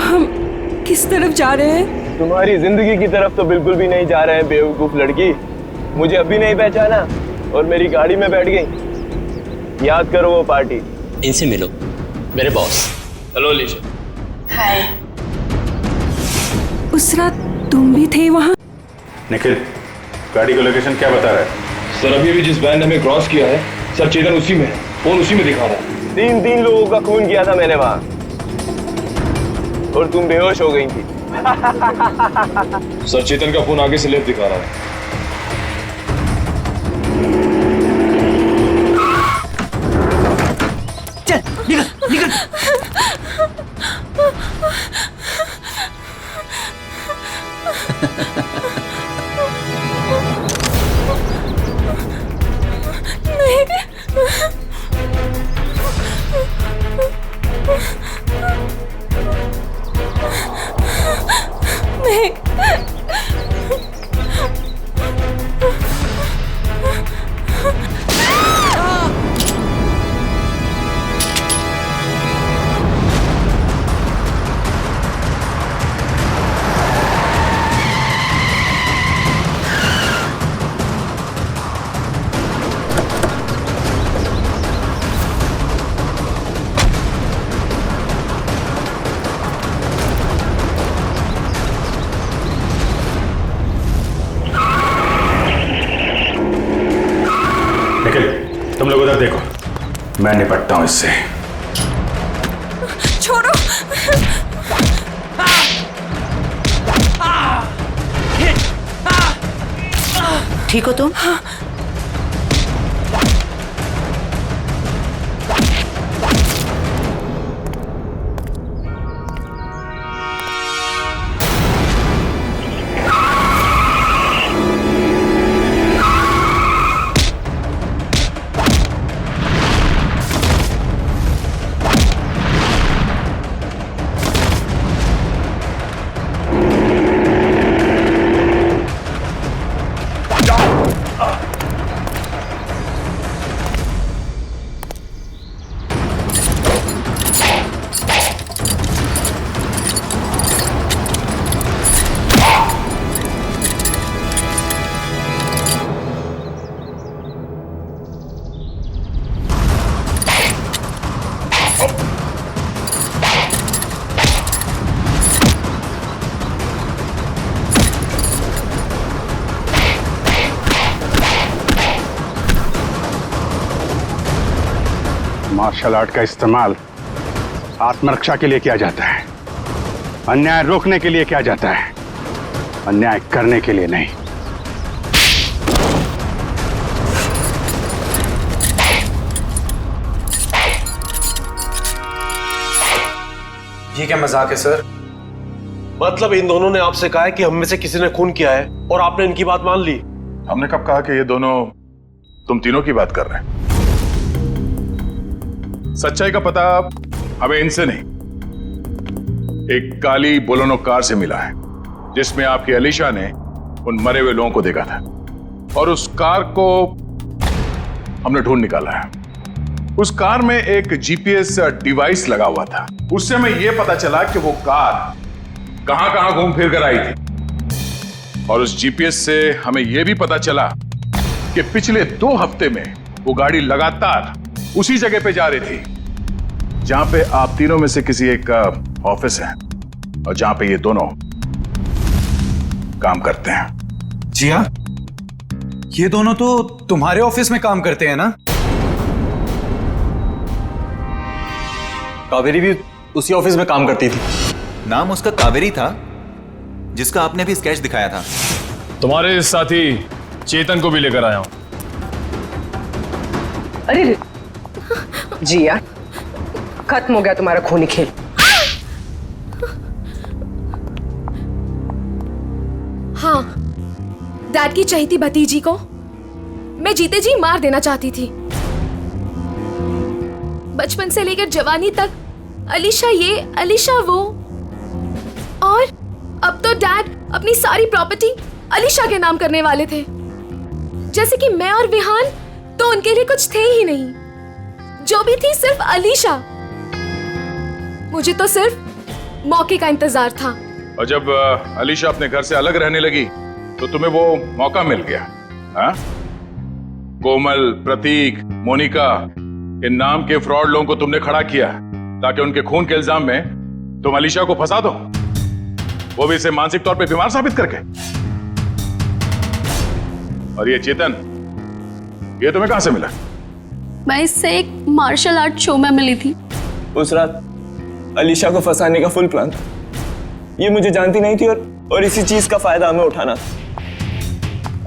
S23: हम किस तरफ जा रहे हैं?
S22: तुम्हारी जिंदगी की तरफ तो बिल्कुल भी नहीं जा रहे हैं बेवकूफ लड़की। मुझे अभी नहीं पहचाना और मेरी गाड़ी में बैठ गई। याद करो वो पार्टी।
S11: इनसे मिलो, मेरे बॉस।
S22: हेलो अलीशा।
S23: हाय। उस रात तुम भी थे वहाँ?
S16: निखिल, गाड़ी का लोकेशन क्या बता रहा है?
S22: सर अभी भी जिस वैन ने हमें क्रॉस किया है, सर चेतन उसी में है, फोन उसी में दिखा रहा है। तीन लोगों का खून किया था मैंने वहाँ, और तुम बेहोश हो गई थी।
S16: सर चेतन का फोन आगे से लेफ्ट दिखा रहा है।
S22: चल निकल निकल।
S23: नहीं,
S16: तुम लोग उधर देखो, मैं निपटता हूं इससे।
S23: छोड़ो।
S20: ठीक हो तुम?
S16: मार्शल आर्ट का इस्तेमाल आत्मरक्षा के लिए किया जाता है, अन्याय रोकने के लिए किया जाता है, अन्याय करने के लिए नहीं।
S14: ये क्या मजाक है सर? मतलब इन दोनों ने आपसे कहा है कि हम में से किसी ने खून किया है और आपने इनकी बात मान ली?
S16: हमने कब कहा कि ये दोनों तुम तीनों की बात कर रहे हैं? सच्चाई का पता हमें इनसे नहीं, एक काली बोलेरो कार से मिला है जिसमें आपकी अलीशा ने उन मरे हुए लोगों को देखा था, और उस कार को हमने ढूंढ निकाला है। उस कार में एक जीपीएस डिवाइस लगा हुआ था। उससे हमें यह पता चला कि वो कार कहां कहां घूम फिर कर आई थी, और उस जीपीएस से हमें यह भी पता चला कि पिछले 2 हफ्ते में वो गाड़ी लगातार उसी जगह पे जा रही थी जहां पे आप तीनों में से किसी एक का ऑफिस है और जहां पे ये दोनों काम करते हैं।
S13: जी हाँ, ये दोनों तो तुम्हारे ऑफिस में काम करते हैं ना?
S6: कावेरी भी उसी ऑफिस में काम करती थी। नाम उसका कावेरी था, जिसका आपने भी स्केच दिखाया था।
S12: तुम्हारे साथी चेतन को भी लेकर आया हूं।
S4: अरे जिया, खत्म हो गया तुम्हारा खूनी खेल।
S2: हाँ, डैड की चहेती भतीजी को मैं जीते जी मार देना चाहती थी। बचपन से लेकर जवानी तक अलीशा ये, अलीशा वो, और अब तो डैड अपनी सारी प्रॉपर्टी अलीशा के नाम करने वाले थे। जैसे कि मैं और विहान तो उनके लिए कुछ थे ही नहीं, जो भी थी सिर्फ अलीशा। मुझे तो सिर्फ मौके का इंतजार था।
S16: और जब अलीशा अपने घर से अलग रहने लगी तो तुम्हें वो मौका मिल गया। हाँ? कोमल, प्रतीक, मोनिका, इन नाम के फ्रॉड लोगों को तुमने खड़ा किया ताकि उनके खून के इल्जाम में तुम अलीशा को फंसा दो, वो भी इसे मानसिक तौर पे बीमार साबित करके। और ये चेतन, ये तुम्हें कहां से मिला?
S23: मैं इससे एक मार्शल आर्ट शो में मिली थी।
S7: उस रात अलीशा को फंसाने का फुल प्लान था। ये मुझे जानती नहीं थी और इसी चीज का फायदा हमें उठाना था।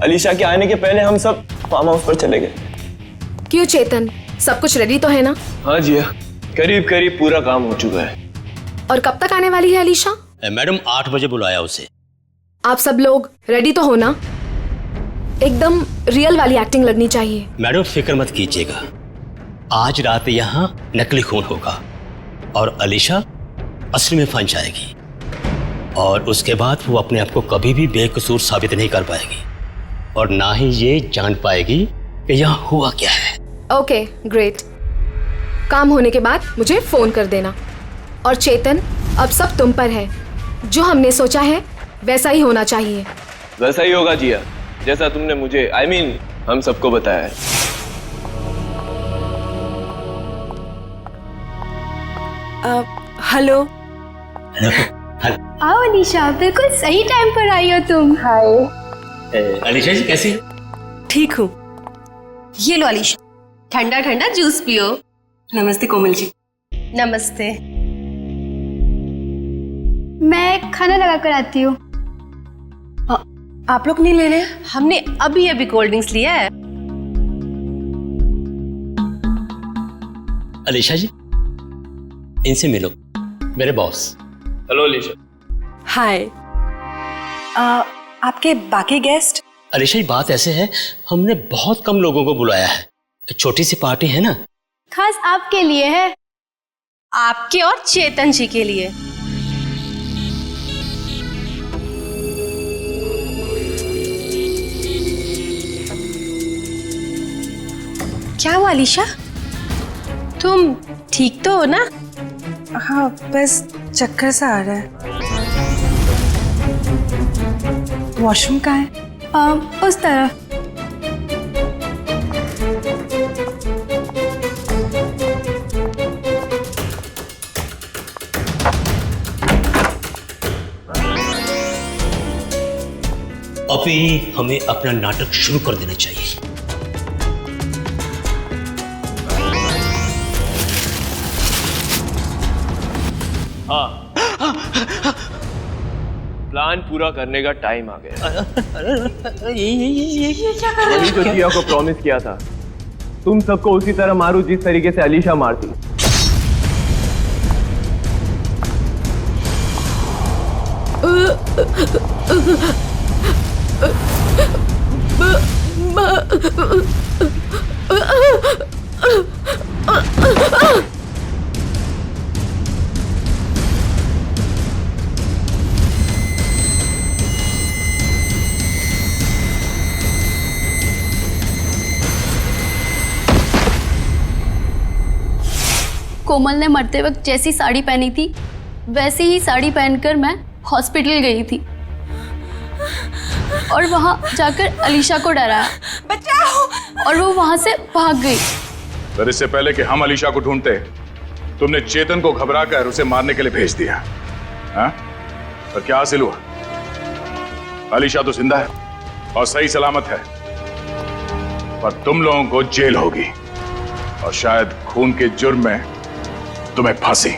S7: अलीशा के आने के पहले हम सब फार्म हाउस पर चले गए।
S2: क्यों चेतन, सब कुछ रेडी तो है ना?
S7: हाँ जी, करीब करीब पूरा काम हो चुका है।
S2: और कब तक आने वाली है अलीशा?
S11: मैडम 8 बजे बुलाया उसे।
S2: आप सब लोग रेडी तो हो ना? एकदम रियल वाली एक्टिंग लगनी चाहिए।
S11: मैडम फिक्र मत कीजिएगा, आज रात यहाँ नकली खून होगा और अलीशा असली में फंस जाएगी, और उसके बाद वो अपने आप को कभी भी बेकसूर साबित नहीं कर पाएगी और ना ही ये जान पाएगी कि यहाँ हुआ क्या है।
S2: Okay, great. काम होने के बाद मुझे फोन कर देना। और चेतन, अब सब तुम पर है। जो हमने सोचा है वैसा ही होना चाहिए।
S7: वैसा ही होगा जिया, जैसा तुमने मुझे हम सबको बताया है।
S23: हेलो। आओ अलीशा, बिल्कुल सही टाइम पर आई हो तुम। हाय
S11: अलीशा जी कैसी है?
S23: ठीक हूँ। ये लो अलीशा, ठंडा ठंडा जूस पियो। नमस्ते कोमल जी। नमस्ते।
S8: मैं खाना लगा कर आती हूँ।
S23: आप लोग नहीं ले रहे? हमने अभी अभी कोल्ड ड्रिंक्स लिया है।
S11: अलीशा जी, इनसे मिलो, मेरे बॉस।
S7: हेलो अलीशा।
S23: हाय। आपके बाकी गेस्ट?
S11: अलीशा जी, बात ऐसे है, हमने बहुत कम लोगों को बुलाया है, छोटी सी पार्टी है ना।
S23: खास आपके लिए है, आपके और चेतन जी के लिए। क्या हुआ अलीशा, तुम ठीक तो हो ना? हाँ, बस चक्कर सा आ रहा है। वॉशरूम कहाँ है?
S8: उस तरफ।
S11: अभी हमें अपना नाटक शुरू कर देना चाहिए।
S7: हाँ, प्लान पूरा करने का टाइम आ गया। वही तो जिया को प्रॉमिस किया था, तुम सबको उसी तरह मारू जिस तरीके से अलीशा मारती।
S9: कोमल ने मरते वक्त जैसी साड़ी पहनी थी वैसी ही साड़ी पहनकर मैं हॉस्पिटल गई थी और वहां जाकर अलीशा को डराया, बचाओ, और वो वहां से भाग गई।
S16: पर इससे पहले कि हम अलीशा को ढूंढते, तुमने चेतन को घबराकर उसे मारने के लिए भेज दिया। हाँ? पर क्या हासिल हुआ? अलीशा तो जिंदा है और सही सलामत है, पर तुम लोगों को जेल होगी और शायद खून के जुर्म में तुम्हें फांसी।